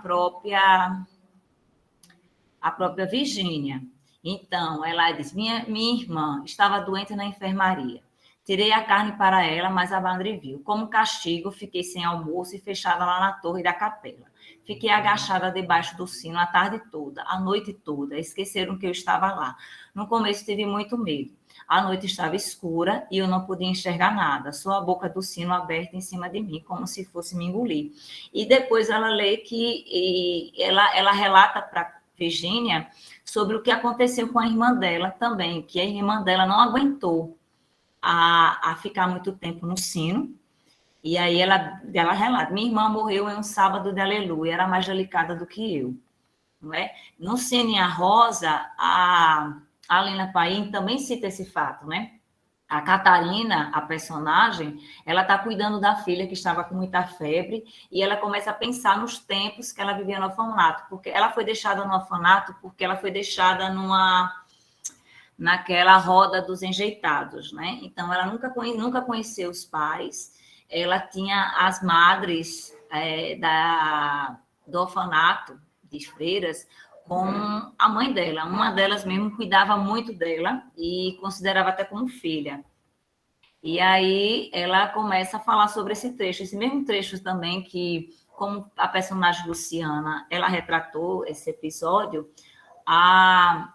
própria Virgínia. Então, ela diz, minha irmã estava doente na enfermaria. Tirei a carne para ela, mas a madre viu. Como castigo, fiquei sem almoço e fechada lá na torre da capela. Fiquei agachada debaixo do sino a tarde toda, a noite toda. Esqueceram que eu estava lá. No começo tive muito medo. A noite estava escura e eu não podia enxergar nada. Só a boca do sino aberta em cima de mim, como se fosse me engolir. E depois ela lê que ela relata para Virgínia sobre o que aconteceu com a irmã dela também, que a irmã dela não aguentou a ficar muito tempo no sino, e aí ela relata, minha irmã morreu em um sábado de aleluia, era mais delicada do que eu, não é? No Sino e a Rosa, a a Lina Paim também cita esse fato, né? A Catarina, a personagem, ela está cuidando da filha que estava com muita febre e ela começa a pensar nos tempos que ela vivia no orfanato, porque ela foi deixada no orfanato porque ela foi deixada naquela roda dos enjeitados, né? Então, ela nunca conheceu os pais, ela tinha as madres do orfanato de freiras com a mãe dela. Uma delas mesmo cuidava muito dela e considerava até como filha. E aí ela começa a falar sobre esse mesmo trecho também que, como a personagem Luciana, ela retratou esse episódio, a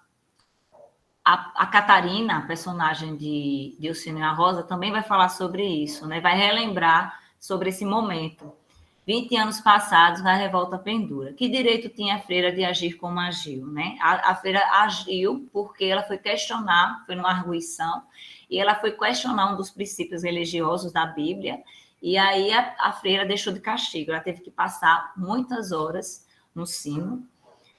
Catarina, a personagem de Dilcino e a Rosa, também vai falar sobre isso, né? Vai relembrar sobre esse momento. 20 anos passados, na Revolta Pendura. Que direito tinha a freira de agir como agiu, né? A freira agiu porque ela foi questionar, foi numa arguição, e ela foi questionar um dos princípios religiosos da Bíblia, e aí a freira deixou de castigo. Ela teve que passar muitas horas no sino,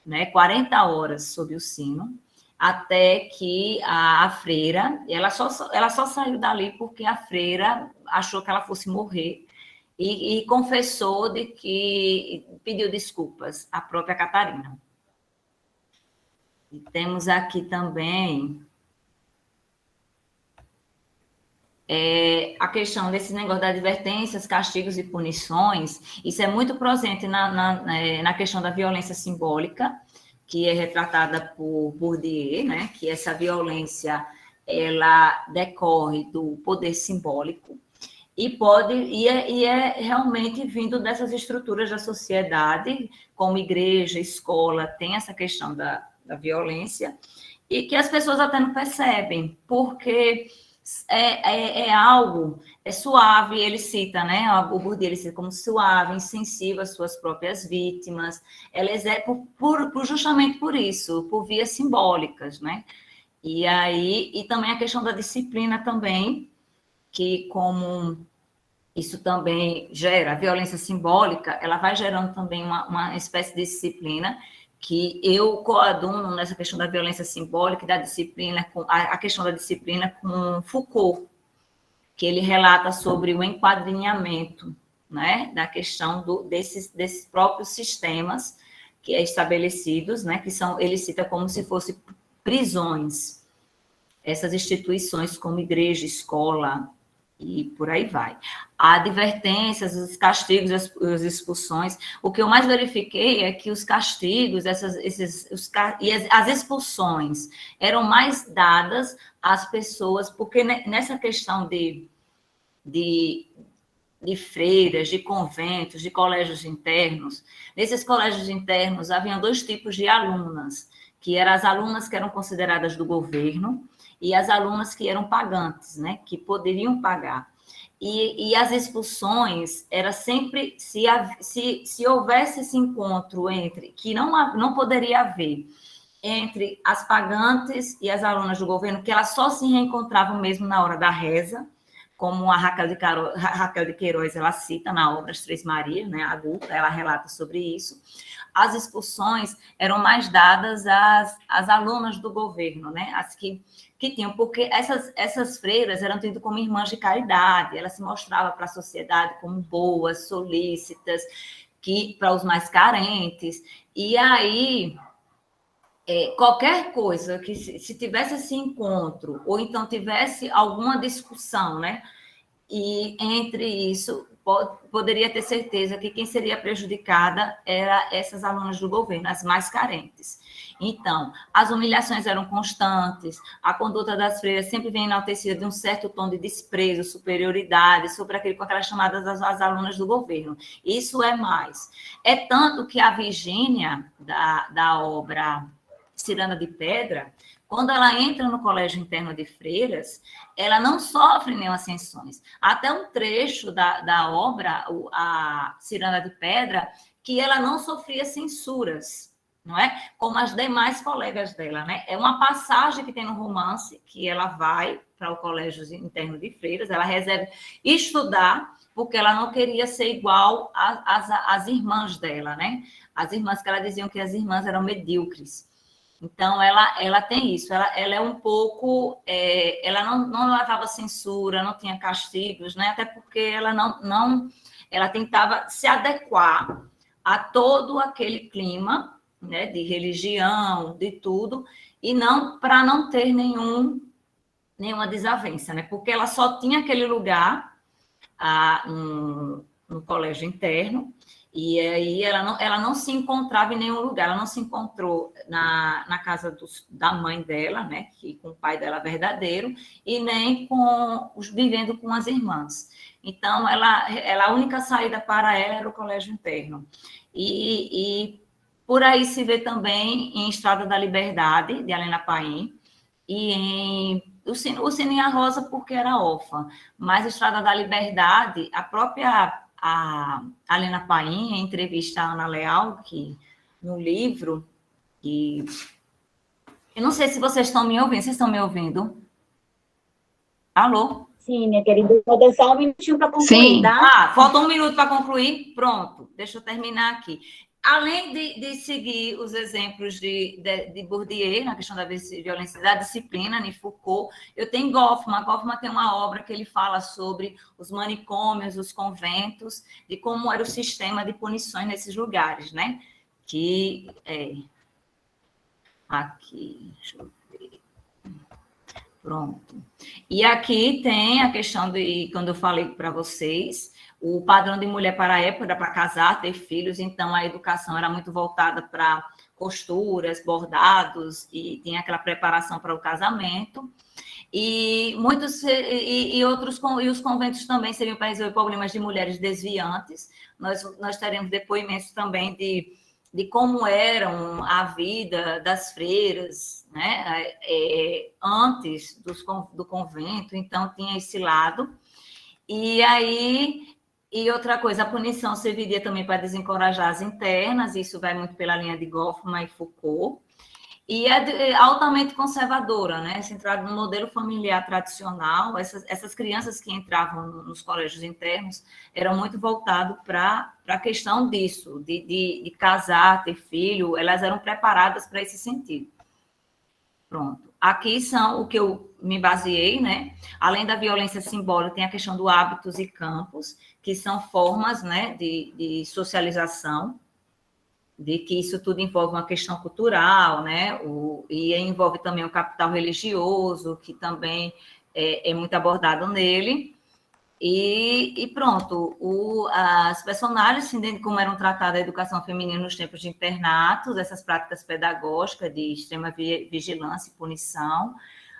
né? 40 horas sob o sino, até que a freira, ela só saiu dali porque a freira achou que ela fosse morrer, e confessou de que pediu desculpas à própria Catarina. E temos aqui também a questão desse negócio de advertências, castigos e punições. Isso é muito presente na questão da violência simbólica, que é retratada por Bourdieu, né? Que essa violência ela decorre do poder simbólico, e é realmente vindo dessas estruturas da sociedade, como igreja, escola, tem essa questão da violência, e que as pessoas até não percebem, porque é algo, é suave, ele cita, né? O Bourdieu ele cita como suave, insensível às suas próprias vítimas, elas justamente por isso, por vias simbólicas, né? E também a questão da disciplina também, que como isso também gera violência simbólica, ela vai gerando também uma espécie de disciplina, que eu coaduno nessa questão da violência simbólica e da disciplina, a questão da disciplina com Foucault, que ele relata sobre o enquadrinhamento, né, da questão desses próprios sistemas que é estabelecidos, né, ele cita como se fossem prisões, essas instituições como igreja, escola, e por aí vai. Advertências, os castigos, as expulsões. O que eu mais verifiquei é que os castigos, as expulsões eram mais dadas às pessoas, porque nessa questão de freiras, de conventos, de colégios internos, nesses colégios internos haviam 2 tipos de alunas, que eram as alunas que eram consideradas do governo, e as alunas que eram pagantes, né, que poderiam pagar. E as expulsões era sempre, se houvesse esse encontro que não poderia haver, entre as pagantes e as alunas do governo, que elas só se reencontravam mesmo na hora da reza, como a Raquel de Queiroz, ela cita na obra As Três Marias, né, adulta, ela relata sobre isso. As expulsões eram mais dadas às alunas do governo, né, as que tinham, porque essas freiras eram tidas como irmãs de caridade, elas se mostravam para a sociedade como boas, solícitas, para os mais carentes, e aí qualquer coisa que se tivesse esse encontro, ou então tivesse alguma discussão, né, e entre isso, poderia ter certeza que quem seria prejudicada eram essas alunas do governo, as mais carentes. Então, as humilhações eram constantes, a conduta das freiras sempre vem enaltecida de um certo tom de desprezo, superioridade, sobre aquelas chamadas as alunas do governo. Isso é mais. É tanto que a Virgínia, da obra Ciranda de Pedra, quando ela entra no colégio interno de freiras, ela não sofre nenhuma sanções. Até um trecho da obra, a Ciranda de Pedra, que ela não sofria censuras, não é? Como as demais colegas dela, né? É uma passagem que tem no romance, que ela vai para o colégio interno de freiras, ela resolve estudar, porque ela não queria ser igual às irmãs dela, né? As irmãs que ela diziam que as irmãs eram medíocres. Então, ela tem isso, ela é um pouco, ela não levava censura, não tinha castigos, né? Até porque ela ela tentava se adequar a todo aquele clima, né, de religião, de tudo, e para não ter nenhuma desavença, né? Porque ela só tinha aquele lugar no colégio interno, e aí ela não se encontrava em nenhum lugar, ela não se encontrou na casa da mãe dela, né, com o pai dela verdadeiro, e nem vivendo com as irmãs. Então, a única saída para ela era o colégio interno. E por aí se vê também em Estrada da Liberdade, de Helena Paim, e o Sininho a Rosa, porque era órfã, mas Estrada da Liberdade, a própria a Helena Paim, em entrevista à Ana Leal, que no livro, que eu não sei se vocês estão me ouvindo, vocês estão me ouvindo? Alô? Sim, minha querida, vou dar só um minutinho para concluir, Sim. tá? Falta um minuto para concluir? Pronto, deixa eu terminar aqui. Além de seguir os exemplos de Bourdieu, na questão da violência da disciplina, em Foucault, eu tenho Goffman. Goffman tem uma obra que ele fala sobre os manicômios, os conventos, de como era o sistema de punições nesses lugares, né? Aqui, deixa eu ver. Pronto. E aqui tem a questão quando eu falei para vocês, o padrão de mulher para a época era para casar, ter filhos, então a educação era muito voltada para costuras, bordados, e tinha aquela preparação para o casamento. E os conventos também seriam para resolver problemas de mulheres desviantes. Nós teremos depoimentos também de como eram a vida das freiras, né, antes do convento, então tinha esse lado. E outra coisa, a punição serviria também para desencorajar as internas, isso vai muito pela linha de Goffman e Foucault, e é altamente conservadora, né? Centrada no modelo familiar tradicional. Essas crianças que entravam nos colégios internos eram muito voltadas para a questão disso, de casar, ter filho, elas eram preparadas para esse sentido. Pronto. Aqui são o que eu me baseei, né? Além da violência simbólica, tem a questão do hábitos e campos, que são formas, né, de socialização, de que isso tudo envolve uma questão cultural, né? E envolve também o capital religioso, que também é muito abordado nele. E pronto, as personagens, entendendo como eram tratadas a educação feminina nos tempos de internatos, essas práticas pedagógicas de extrema vigilância e punição,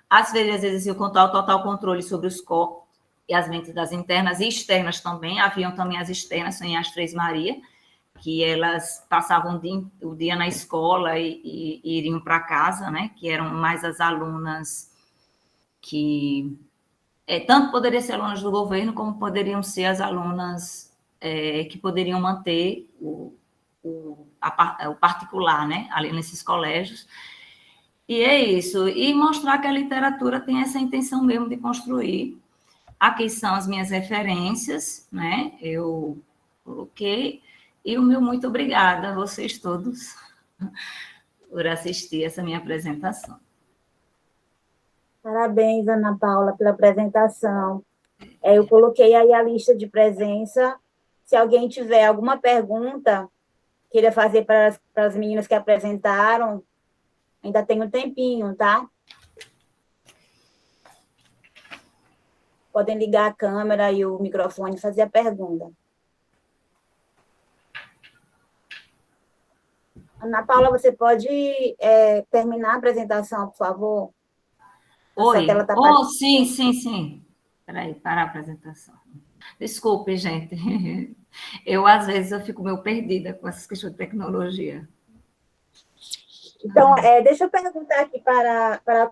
às vezes o total controle sobre os corpos e as mentes das internas e externas também, haviam também as externas, em as Três Maria, que elas passavam o dia na escola e iriam para casa, né, que eram mais as alunas que... tanto poderiam ser alunas do governo, como poderiam ser as alunas que poderiam manter o particular, né, ali nesses colégios. E é isso. E mostrar que a literatura tem essa intenção mesmo de construir. Aqui são as minhas referências, né, eu coloquei. E o meu muito obrigada a vocês todos por assistir essa minha apresentação. Parabéns, Ana Paula, pela apresentação. Eu coloquei aí a lista de presença. Se alguém tiver alguma pergunta, queira fazer para as meninas que apresentaram, ainda tem um tempinho, tá? Podem ligar a câmera e o microfone e fazer a pergunta. Ana Paula, você pode terminar a apresentação, por favor? Oi. Sim. Espera aí, parar a apresentação. Desculpe, gente. Às vezes, eu fico meio perdida com essas questões de tecnologia. Então, deixa eu perguntar aqui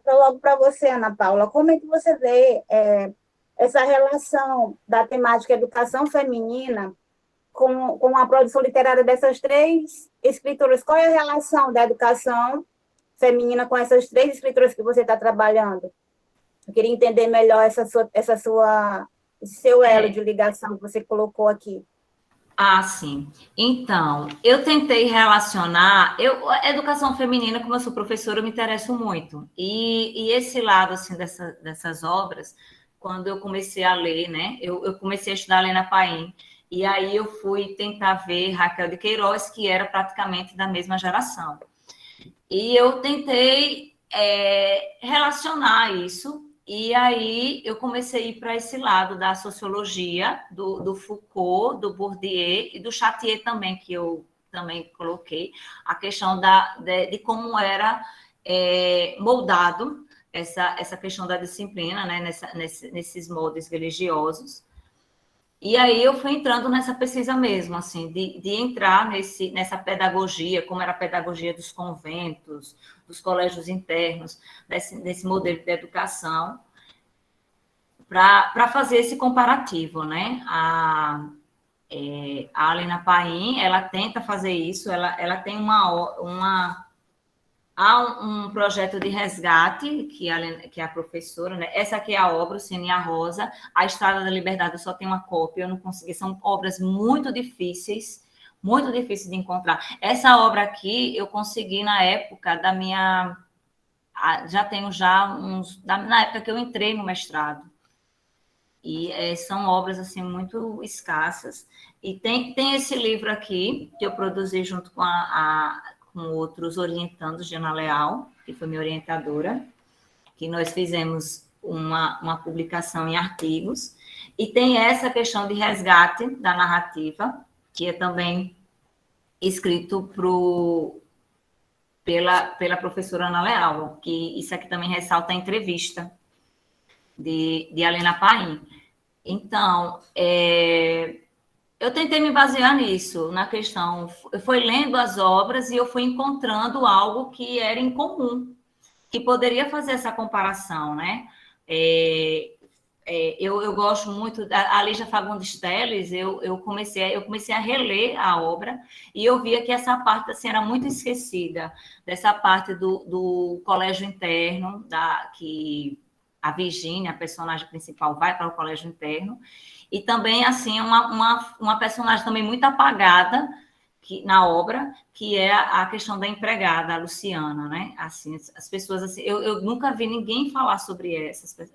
logo para você, Ana Paula, como é que você vê essa relação da temática educação feminina com a produção literária dessas três escritoras? Qual é a relação da educação feminina com essas três escritoras que você está trabalhando? Eu queria entender melhor esse seu elo de ligação que você colocou aqui. Ah, sim. Então, eu tentei relacionar... A educação feminina, como eu sou professora, eu me interesso muito. E esse lado, assim, dessas obras, quando eu comecei a ler, né? Eu comecei a estudar Helena Paim, e aí eu fui tentar ver Raquel de Queiroz, que era praticamente da mesma geração. E eu tentei relacionar isso, e aí eu comecei a ir para esse lado da sociologia, do Foucault, do Bourdieu e do Chartier também, que eu também coloquei, a questão de como era moldado essa questão da disciplina, né, nesses moldes religiosos. E aí eu fui entrando nessa pesquisa mesmo, assim, de entrar nessa pedagogia, como era a pedagogia dos conventos, dos colégios internos, desse modelo de educação, para fazer esse comparativo, né? A Helena Paim, ela tenta fazer isso, ela tem há um projeto de resgate, que é a professora, né? Essa aqui é a obra, o Cine e a Rosa. A Estrada da Liberdade, eu só tenho uma cópia, eu não consegui. São obras muito difíceis de encontrar. Essa obra aqui, eu consegui na época da minha... Já tenho na época que eu entrei no mestrado. E são obras, assim, muito escassas. E tem esse livro aqui, que eu produzi junto com com outros orientandos de Ana Leal, que foi minha orientadora, que nós fizemos uma publicação em artigos, e tem essa questão de resgate da narrativa, que é também escrito pela professora Ana Leal, que isso aqui também ressalta a entrevista de Helena Paim. Então, eu tentei me basear nisso, na questão. Eu fui lendo as obras e eu fui encontrando algo que era em comum, que poderia fazer essa comparação, né? Eu gosto muito da Lígia Fagundes Telles. Eu comecei a reler a obra e eu via que essa parte, assim, era muito esquecida, dessa parte do colégio interno, que a Virgínia, a personagem principal, vai para o colégio interno. E também, assim, uma personagem também muito apagada na obra, que é a questão da empregada, a Luciana, né? Assim, as pessoas, assim, eu nunca vi ninguém falar sobre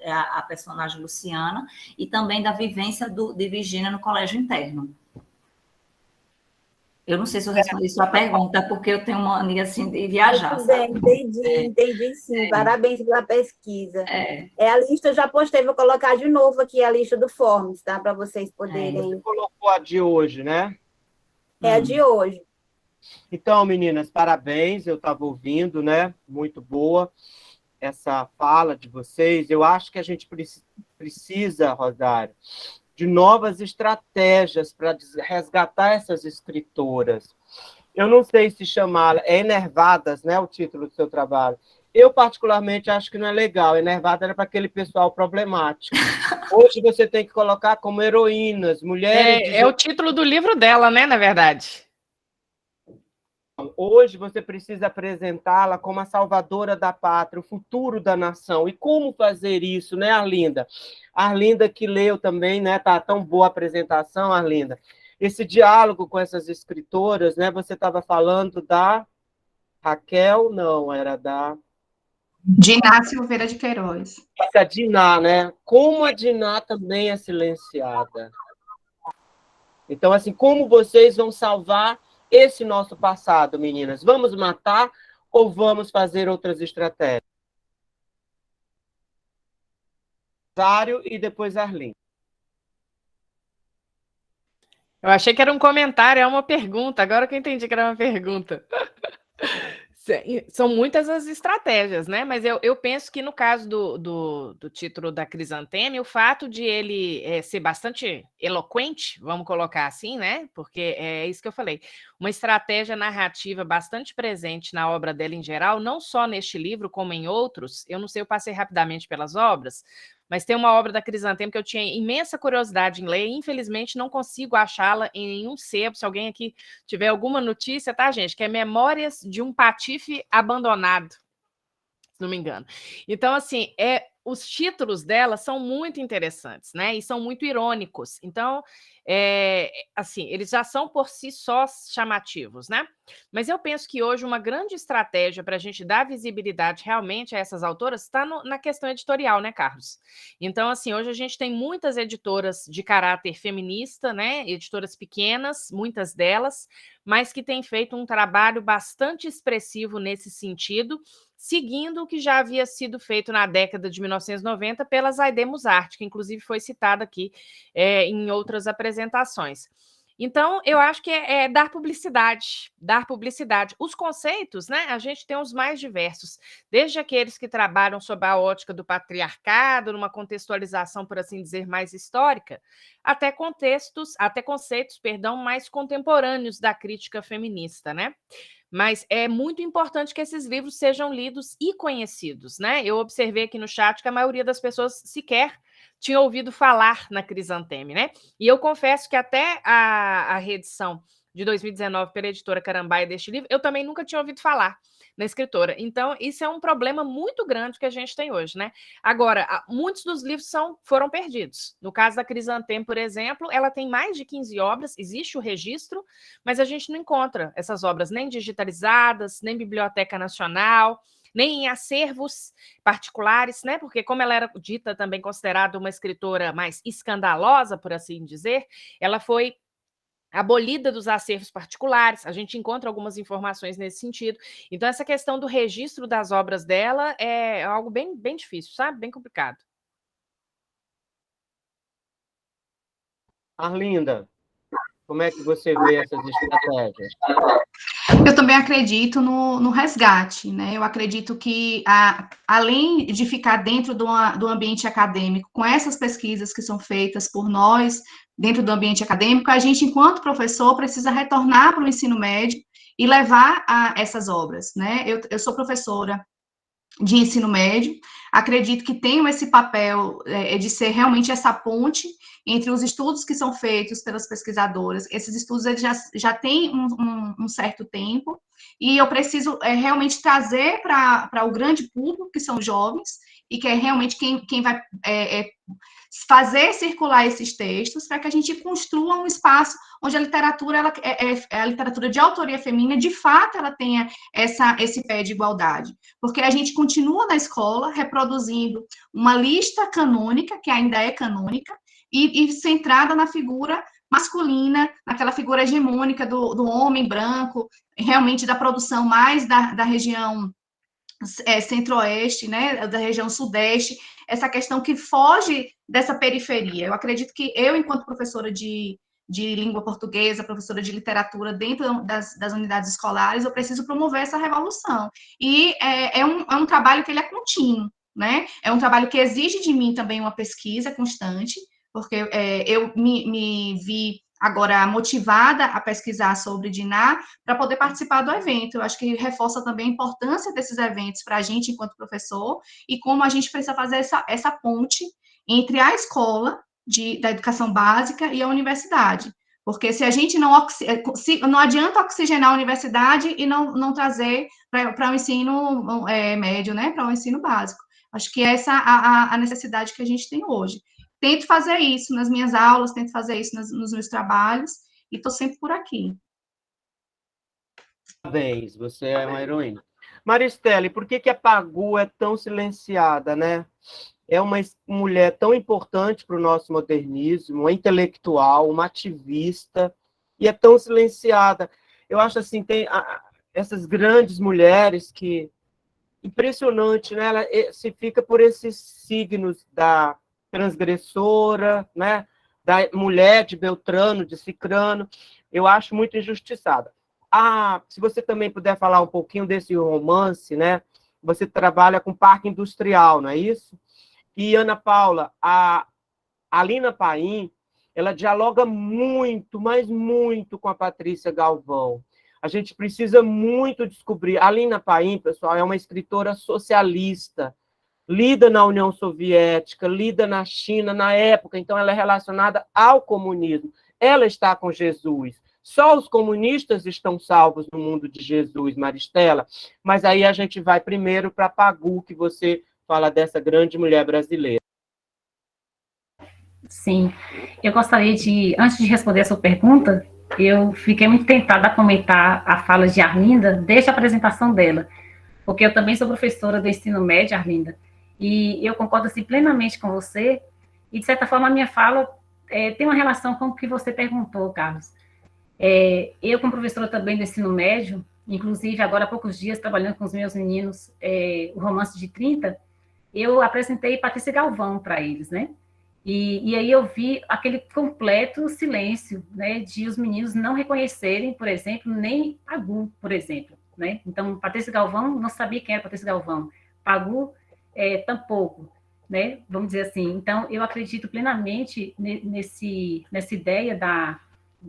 a personagem Luciana, e também da vivência de Virgínia no colégio interno. Eu não sei se eu respondi sua pergunta, porque eu tenho uma mania, assim, de viajar, sabe? Entendi sim. Parabéns pela pesquisa. A lista eu já postei, vou colocar de novo aqui a lista do Forms, tá? Para vocês poderem... Você colocou a de hoje, né? É a de hoje. Então, meninas, parabéns, eu estava ouvindo, né? Muito boa essa fala de vocês. Eu acho que a gente precisa, Rosário, de novas estratégias para resgatar essas escritoras. Eu não sei se chamar, Enervadas, né, o título do seu trabalho. Eu, particularmente, acho que não é legal. Enervada era para aquele pessoal problemático. Hoje você tem que colocar como heroínas, mulheres... É o título do livro dela, né, na verdade. Hoje você precisa apresentá-la como a salvadora da pátria, o futuro da nação. E como fazer isso, né, Arlinda? Arlinda que leu também, né? Tá tão boa a apresentação, Arlinda. Esse diálogo com essas escritoras, né? Você estava falando da Raquel, não, era da... Diná Silveira de Queiroz. Essa Diná, né? Como a Diná também é silenciada. Então, assim, como vocês vão salvar esse nosso passado, meninas? Vamos matar ou vamos fazer outras estratégias? Rosário e depois Arlindo. Eu achei que era um comentário, é uma pergunta. Agora que eu entendi que era uma pergunta. São muitas as estratégias, né? Mas eu penso que no caso do título da Crisanteme, o fato de ele ser bastante eloquente, vamos colocar assim, né? Porque é isso que eu falei, uma estratégia narrativa bastante presente na obra dela em geral, não só neste livro, como em outros. Eu não sei, eu passei rapidamente pelas obras, mas tem uma obra da Crisanteme que eu tinha imensa curiosidade em ler, e infelizmente não consigo achá-la em nenhum sebo. Se alguém aqui tiver alguma notícia, tá, gente? Que é Memórias de um Patife Abandonado, se não me engano. Então, assim, os títulos dela são muito interessantes, né? E são muito irônicos. Então, assim, eles já são por si só chamativos, né? Mas eu penso que hoje uma grande estratégia para a gente dar visibilidade realmente a essas autoras está na questão editorial, né, Carlos? Então, assim, hoje a gente tem muitas editoras de caráter feminista, né? Editoras pequenas, muitas delas, mas que têm feito um trabalho bastante expressivo nesse sentido, seguindo o que já havia sido feito na década de 1990 pela Zaide Musart, que inclusive foi citada aqui em outras apresentações. Então, eu acho que é dar publicidade, dar publicidade. Os conceitos, né, a gente tem os mais diversos, desde aqueles que trabalham sob a ótica do patriarcado, numa contextualização, por assim dizer, mais histórica, até conceitos, mais contemporâneos da crítica feminista, né? Mas é muito importante que esses livros sejam lidos e conhecidos, né? Eu observei aqui no chat que a maioria das pessoas sequer tinha ouvido falar na Crisanteme, né? E eu confesso que até a reedição de 2019 pela editora Carambaia deste livro, eu também nunca tinha ouvido falar na escritora. Então, isso é um problema muito grande que a gente tem hoje, né? Agora, muitos dos livros foram perdidos. No caso da Crisanteme, por exemplo, ela tem mais de 15 obras, existe o registro, mas a gente não encontra essas obras nem digitalizadas, nem Biblioteca Nacional, nem em acervos particulares, né? Porque como ela era dita também considerada uma escritora mais escandalosa, por assim dizer, ela foi abolida dos acervos particulares, a gente encontra algumas informações nesse sentido. Então, essa questão do registro das obras dela é algo bem, bem difícil, sabe? Bem complicado. Arlinda, como é que você vê essas estratégias? Eu também acredito no resgate, né? Eu acredito que, além de ficar dentro do ambiente acadêmico, com essas pesquisas que são feitas por nós, dentro do ambiente acadêmico, a gente, enquanto professor, precisa retornar para o ensino médio e levar essas obras, né? Eu sou professora de ensino médio, acredito que tenho esse papel de ser realmente essa ponte entre os estudos que são feitos pelas pesquisadoras. Esses estudos eles já têm um certo tempo, e eu preciso realmente trazer para o grande público, que são jovens, e que é realmente quem vai fazer circular esses textos, para que a gente construa um espaço onde a literatura, a literatura de autoria feminina, de fato, ela tenha esse pé de igualdade. Porque a gente continua na escola reproduzindo uma lista canônica, que ainda é canônica, e centrada na figura masculina, naquela figura hegemônica do homem branco, realmente da produção mais da região centro-oeste, né, da região sudeste, essa questão que foge dessa periferia. Eu acredito que eu, enquanto professora de língua portuguesa, professora de literatura dentro das unidades escolares, eu preciso promover essa revolução. E é um trabalho que ele é contínuo, né? É um trabalho que exige de mim também uma pesquisa constante, porque eu me vi agora motivada a pesquisar sobre Diná para poder participar do evento. Eu acho que reforça também a importância desses eventos para a gente, enquanto professor, e como a gente precisa fazer essa ponte entre a escola da educação básica e a universidade. Porque se a gente não adianta oxigenar a universidade e não trazer para o ensino médio, né, para o ensino básico. Acho que essa é a necessidade que a gente tem hoje. Tento fazer isso nas minhas aulas, tento fazer isso nos meus trabalhos, e estou sempre por aqui. Parabéns, você é uma heroína. Maristela, por que a Pagu é tão silenciada, né? É uma mulher tão importante para o nosso modernismo, uma intelectual, uma ativista, e é tão silenciada. Eu acho assim, tem essas grandes mulheres que... Impressionante, né? Ela se fica por esses signos da transgressora, né? Da mulher de Beltrano, de Cicrano. Eu acho muito injustiçada. Se você também puder falar um pouquinho desse romance, né? Você trabalha com parque industrial, não é isso? E, Ana Paula, a Alina Paim, ela dialoga muito, mas muito com a Patrícia Galvão. A gente precisa muito descobrir. A Alina Paim, pessoal, é uma escritora socialista, lida na União Soviética, lida na China na época, então ela é relacionada ao comunismo. Ela está com Jesus. Só os comunistas estão salvos no mundo de Jesus, Maristela. Mas aí a gente vai primeiro para Pagu, que você fala dessa grande mulher brasileira. Sim, eu gostaria de, antes de responder a sua pergunta, eu fiquei muito tentada a comentar a fala de Arlinda desde a apresentação dela, porque eu também sou professora do ensino médio, Arlinda, e eu concordo assim, plenamente com você, e de certa forma a minha fala tem uma relação com o que você perguntou, Carlos. Eu, como professora também do ensino médio, inclusive agora há poucos dias, trabalhando com os meus meninos, o Romance de 30, eu apresentei Patrícia Galvão para eles, né? E aí eu vi aquele completo silêncio, né, de os meninos não reconhecerem, por exemplo, nem Pagu, por exemplo, né? Então, Patrícia Galvão não sabia quem era Patrícia Galvão, Pagu tampouco, né? Vamos dizer assim. Então, eu acredito plenamente nessa ideia da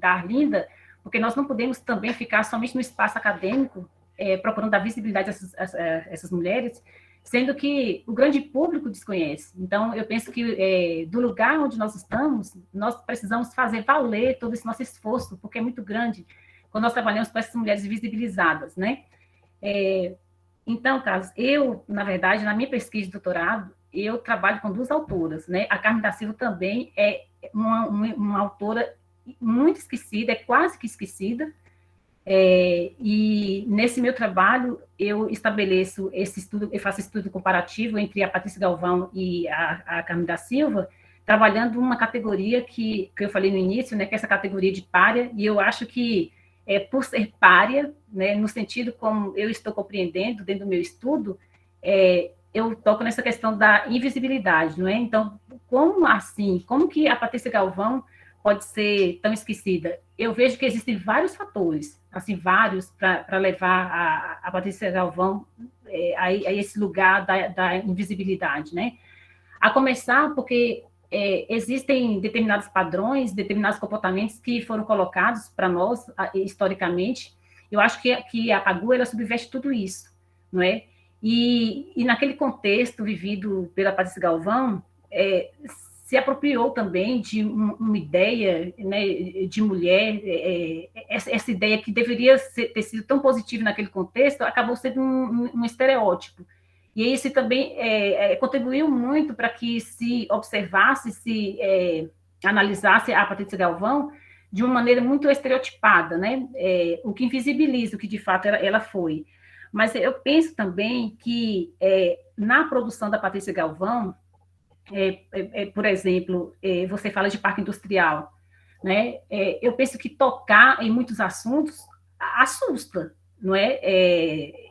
Arlinda, porque nós não podemos também ficar somente no espaço acadêmico procurando dar visibilidade a essas mulheres, sendo que o grande público desconhece. Então, eu penso que do lugar onde nós estamos, nós precisamos fazer valer todo esse nosso esforço, porque é muito grande quando nós trabalhamos com essas mulheres visibilizadas, né? Então, Carlos, eu, na verdade, na minha pesquisa de doutorado, eu trabalho com duas autoras, né? A Carmen da Silva também é uma autora muito esquecida, é quase que esquecida, e nesse meu trabalho eu estabeleço esse estudo, eu faço estudo comparativo entre a Patrícia Galvão e a Carmen da Silva, trabalhando uma categoria que eu falei no início, né, que é essa categoria de pária, e eu acho que por ser pária, né, no sentido como eu estou compreendendo dentro do meu estudo, eu toco nessa questão da invisibilidade, não é? Então, como assim? Como que a Patrícia Galvão pode ser tão esquecida? Eu vejo que existem vários fatores, assim, vários, para levar a Patrícia Galvão a esse lugar da invisibilidade, né? A começar porque existem determinados padrões, determinados comportamentos que foram colocados para nós, historicamente. Eu acho que a Pagu, ela subverte tudo isso, não é? E naquele contexto vivido pela Patrícia Galvão, se apropriou também de uma ideia, né, de mulher, essa ideia que deveria ter sido tão positiva naquele contexto, acabou sendo um estereótipo. E isso também contribuiu muito para que se observasse, se analisasse a Patrícia Galvão de uma maneira muito estereotipada, né? O que invisibiliza o que de fato ela foi. Mas eu penso também que na produção da Patrícia Galvão, por exemplo, você fala de parque industrial, né? Eu penso que tocar em muitos assuntos assusta, não é?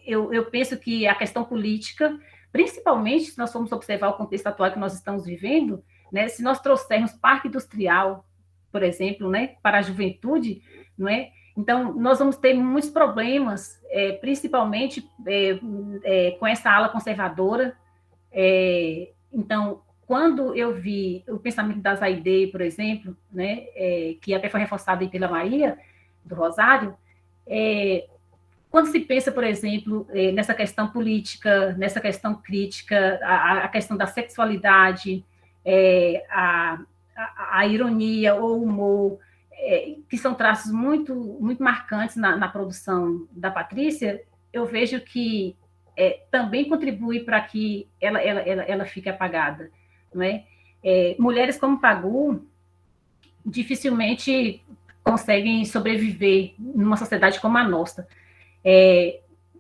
Eu penso que a questão política, principalmente se nós formos observar o contexto atual que nós estamos vivendo, né? Se nós trouxermos parque industrial, por exemplo, né, para a juventude, não é? Então, nós vamos ter muitos problemas, principalmente com essa ala conservadora. Então, quando eu vi o pensamento da Zaide, por exemplo, né, que até foi reforçado aí pela Maria, do Rosário, quando se pensa, por exemplo, nessa questão política, nessa questão crítica, a questão da sexualidade, a ironia ou o humor, que são traços muito, muito marcantes na produção da Patrícia, eu vejo que também contribui para que ela fique apagada, não é? Mulheres como Pagu dificilmente conseguem sobreviver numa sociedade como a nossa.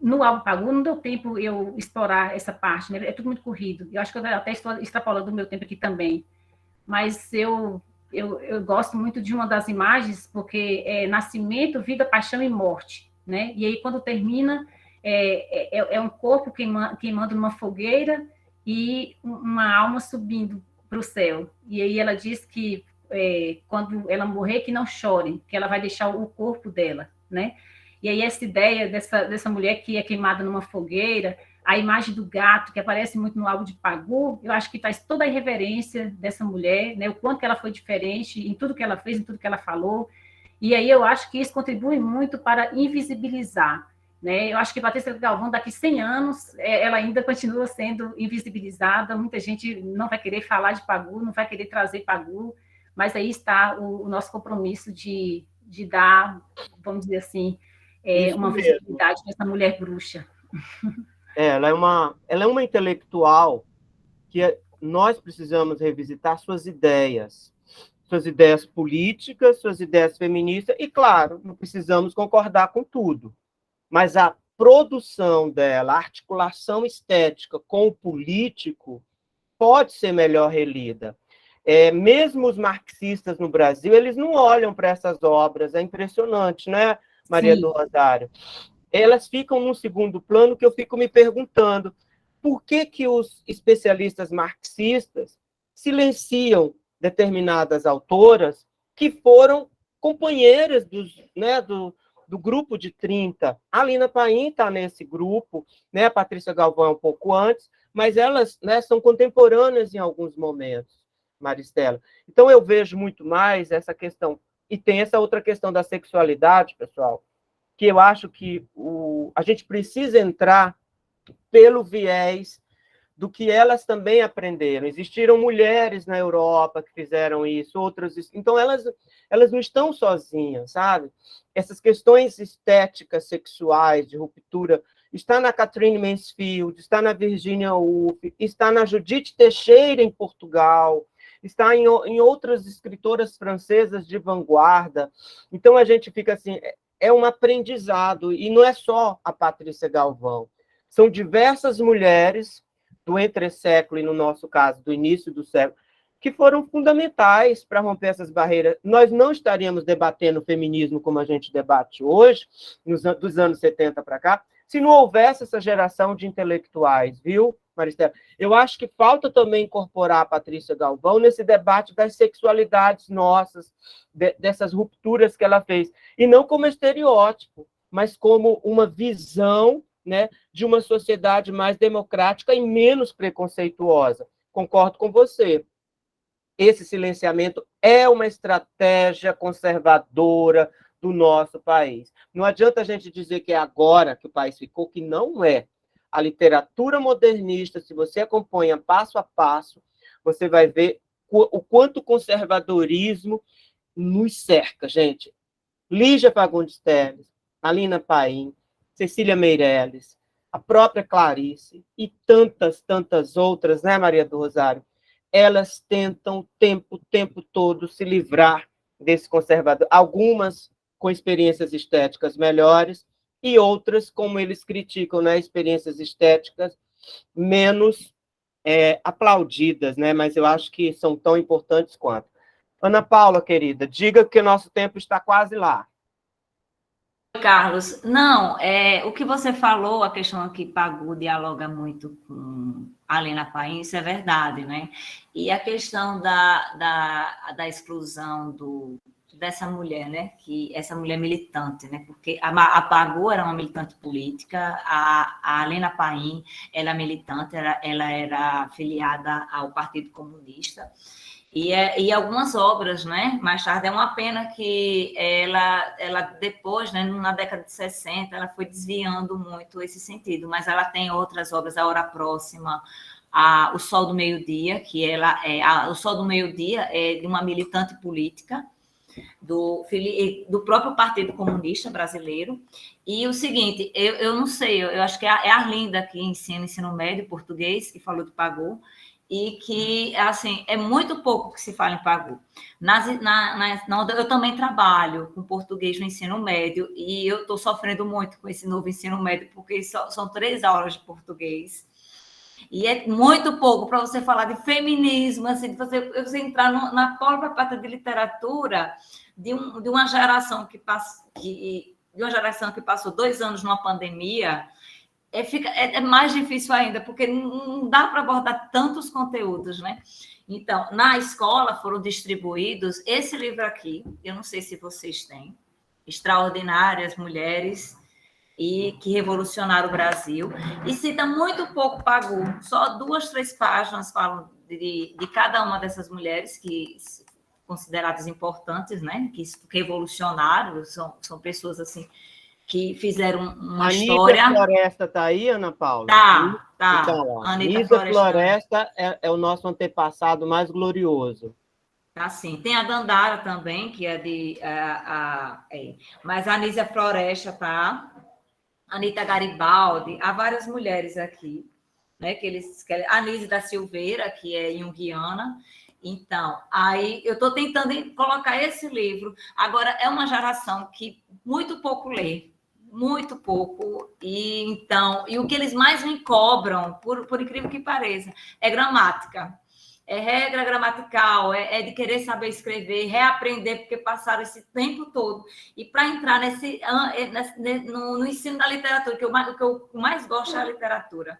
No álbum Pagu não deu tempo eu explorar essa parte, né? É tudo muito corrido. Eu acho que eu até estou extrapolando o meu tempo aqui também. Mas eu gosto muito de uma das imagens, porque é nascimento, vida, paixão e morte, né? E aí, quando termina, é um corpo queimando numa fogueira e uma alma subindo para o céu. E aí ela diz que quando ela morrer, que não chore, que ela vai deixar o corpo dela, né? E aí essa ideia dessa mulher que é queimada numa fogueira, a imagem do gato, que aparece muito no álbum de Pagu, eu acho que traz toda a irreverência dessa mulher, né? O quanto que ela foi diferente em tudo que ela fez, em tudo que ela falou. E aí eu acho que isso contribui muito para invisibilizar, né? Eu acho que Patrícia Galvão, daqui 100 anos, ela ainda continua sendo invisibilizada, muita gente não vai querer falar de Pagu, não vai querer trazer Pagu, mas aí está o nosso compromisso de dar, vamos dizer assim, uma visibilidade nessa mulher bruxa. Ela é uma intelectual que nós precisamos revisitar suas ideias políticas, suas ideias feministas, e, claro, não precisamos concordar com tudo, mas a produção dela, a articulação estética com o político, pode ser melhor relida. Mesmo os marxistas no Brasil, eles não olham para essas obras, é impressionante, né, Maria do Rosário? Elas ficam num segundo plano, que eu fico me perguntando por que os especialistas marxistas silenciam determinadas autoras que foram companheiras do grupo de 30. A Lina Paim está nesse grupo, né? A Patrícia Galvão um pouco antes, mas elas, né, são contemporâneas em alguns momentos, Maristela. Então, eu vejo muito mais essa questão. E tem essa outra questão da sexualidade, pessoal, que eu acho que a gente precisa entrar pelo viés do que elas também aprenderam. Existiram mulheres na Europa que fizeram isso, outras... Então, elas não estão sozinhas, sabe? Essas questões estéticas, sexuais, de ruptura, está na Catherine Mansfield, está na Virginia Woolf, está na Judith Teixeira, em Portugal, está em outras escritoras francesas de vanguarda. Então, a gente fica assim... É um aprendizado, e não é só a Patrícia Galvão. São diversas mulheres do entre-século, e no nosso caso, do início do século, que foram fundamentais para romper essas barreiras. Nós não estaríamos debatendo o feminismo como a gente debate hoje, dos anos 70 para cá, se não houvesse essa geração de intelectuais, viu, Maristela? Eu acho que falta também incorporar a Patrícia Galvão nesse debate das sexualidades nossas, dessas rupturas que ela fez, e não como estereótipo, mas como uma visão, né, de uma sociedade mais democrática e menos preconceituosa. Concordo com você. Esse silenciamento é uma estratégia conservadora do nosso país. Não adianta a gente dizer que é agora que o país ficou, que não é. A literatura modernista, se você acompanha passo a passo, você vai ver o quanto o conservadorismo nos cerca, gente. Lígia Fagundes Telles, Alina Paim, Cecília Meirelles, a própria Clarice e tantas outras, né, Maria do Rosário? Elas tentam o tempo todo se livrar desse conservador. Algumas com experiências estéticas melhores e outras, como eles criticam, né, experiências estéticas menos aplaudidas, né? Mas eu acho que são tão importantes quanto. Ana Paula, querida, diga que o nosso tempo está quase lá. Carlos, não, o que você falou, a questão que Pagu dialoga muito com a Lina Paim, isso é verdade, né? E a questão da exclusão dessa mulher, né? Que essa mulher militante, né? Porque a Pagu era uma militante política, a Lina Paim, ela é militante, ela era afiliada ao Partido Comunista. E algumas obras, né? Mais tarde, é uma pena que ela depois, né, na década de 60, ela foi desviando muito esse sentido, mas ela tem outras obras, A Hora Próxima, O Sol do Meio-Dia, que O Sol do Meio-Dia é de uma militante política do próprio Partido Comunista Brasileiro. E o seguinte, eu não sei, eu acho que é a Arlinda que ensino médio português, que falou de Pagu, e que, assim, é muito pouco que se fala em Pagu. Eu também trabalho com português no ensino médio e eu estou sofrendo muito com esse novo ensino médio, porque são 3 aulas de português. E é muito pouco para você falar de feminismo, assim, de você entrar na própria parte de literatura de uma geração que passou 2 anos numa pandemia. É mais difícil ainda, porque não dá para abordar tantos conteúdos, né? Então, na escola foram distribuídos esse livro aqui, eu não sei se vocês têm, Extraordinárias Mulheres e que Revolucionaram o Brasil, e cita muito pouco Pagu, só 2, 3 páginas falam de cada uma dessas mulheres que consideradas importantes, né? Que revolucionaram, são pessoas assim que fizeram uma história. Anísia Floresta está aí, Ana Paula? Tá. Então, Anísia Floresta é o nosso antepassado mais glorioso. Tá, sim. Tem a Dandara também, que é mas a Anísia Floresta, tá? Anita Garibaldi, há várias mulheres aqui, né? A Anise da Silveira, que é junguiana. Então, aí eu estou tentando colocar esse livro. Agora, é uma geração que muito pouco lê, muito pouco. E o que eles mais me cobram, por incrível que pareça, é gramática. É regra gramatical, é de querer saber escrever, reaprender, porque passaram esse tempo todo. E para entrar no ensino da literatura, que o que eu mais gosto é a literatura,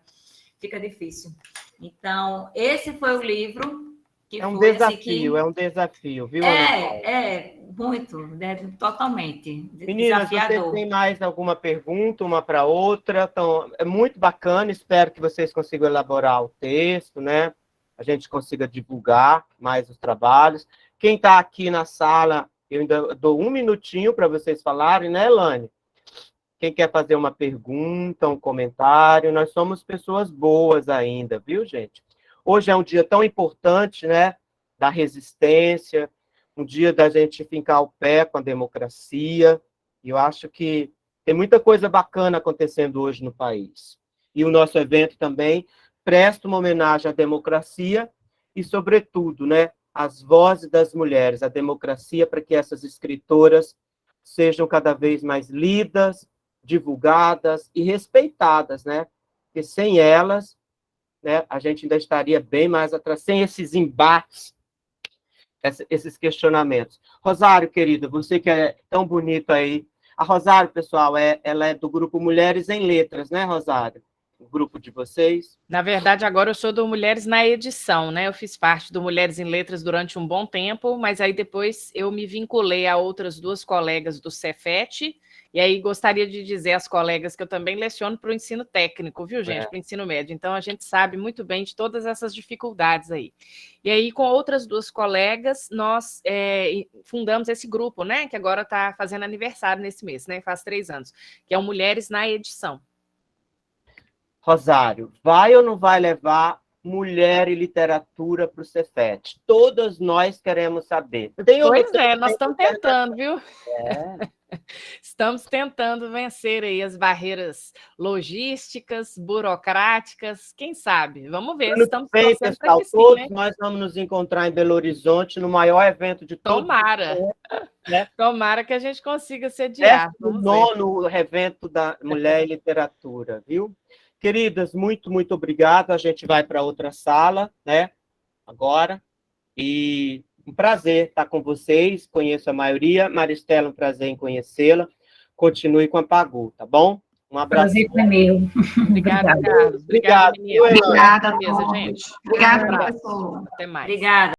fica difícil. Então, esse foi o livro que É um foi, desafio, é um desafio, viu, Ana Paula? Muito, totalmente Meninas, desafiador. vocês têm mais alguma pergunta, uma para outra? Então, é muito bacana, espero que vocês consigam elaborar o texto, né? A gente consiga divulgar mais os trabalhos. Quem está aqui na sala, eu ainda dou um minutinho para vocês falarem, né, Elane? Quem quer fazer uma pergunta, um comentário, nós somos pessoas boas ainda, viu, gente? Hoje é um dia tão importante, né, da resistência, um dia da gente fincar o pé com a democracia, e eu acho que tem muita coisa bacana acontecendo hoje no país. E o nosso evento também presta uma homenagem à democracia e, sobretudo, né, às vozes das mulheres, a democracia para que essas escritoras sejam cada vez mais lidas, divulgadas e respeitadas, né? Porque sem elas, né, a gente ainda estaria bem mais atrás, sem esses embates, esses questionamentos. Rosário, querida, você que é tão bonita aí. A Rosário, pessoal, ela é do grupo Mulheres em Letras, né, Rosário? O grupo de vocês. Na verdade, agora eu sou do Mulheres na Edição, né? Eu fiz parte do Mulheres em Letras durante um bom tempo, mas aí depois eu me vinculei a outras duas colegas do Cefet, e aí gostaria de dizer às colegas que eu também leciono para o ensino técnico, viu, gente? Para o ensino médio. Então, a gente sabe muito bem de todas essas dificuldades aí. E aí, com outras duas colegas, nós fundamos esse grupo, né? Que agora está fazendo aniversário nesse mês, né? Faz 3 anos, que é o Mulheres na Edição. Rosário, vai ou não vai levar mulher e literatura para o Cefet? Todas nós queremos saber. Nós estamos tentando, viu? Estamos tentando vencer aí as barreiras logísticas, burocráticas, quem sabe? Vamos ver, estamos bem, torcendo pessoal, para que sim, todos né? nós vamos nos encontrar em Belo Horizonte, no maior evento de todos. Tomara, né? Tomara que a gente consiga sediar. O 9º evento da Mulher e Literatura, viu? Queridas, muito, muito obrigado. A gente vai para outra sala, né? Agora. E um prazer estar com vocês. Conheço a maioria. Maristela, um prazer em conhecê-la. Continue com a Pagu, tá bom? Um abraço. Prazer foi meu. Obrigada, Carlos. Obrigado. Obrigada, Obrigada, gente. Obrigada, Um abraço. professor. Até mais. Obrigada.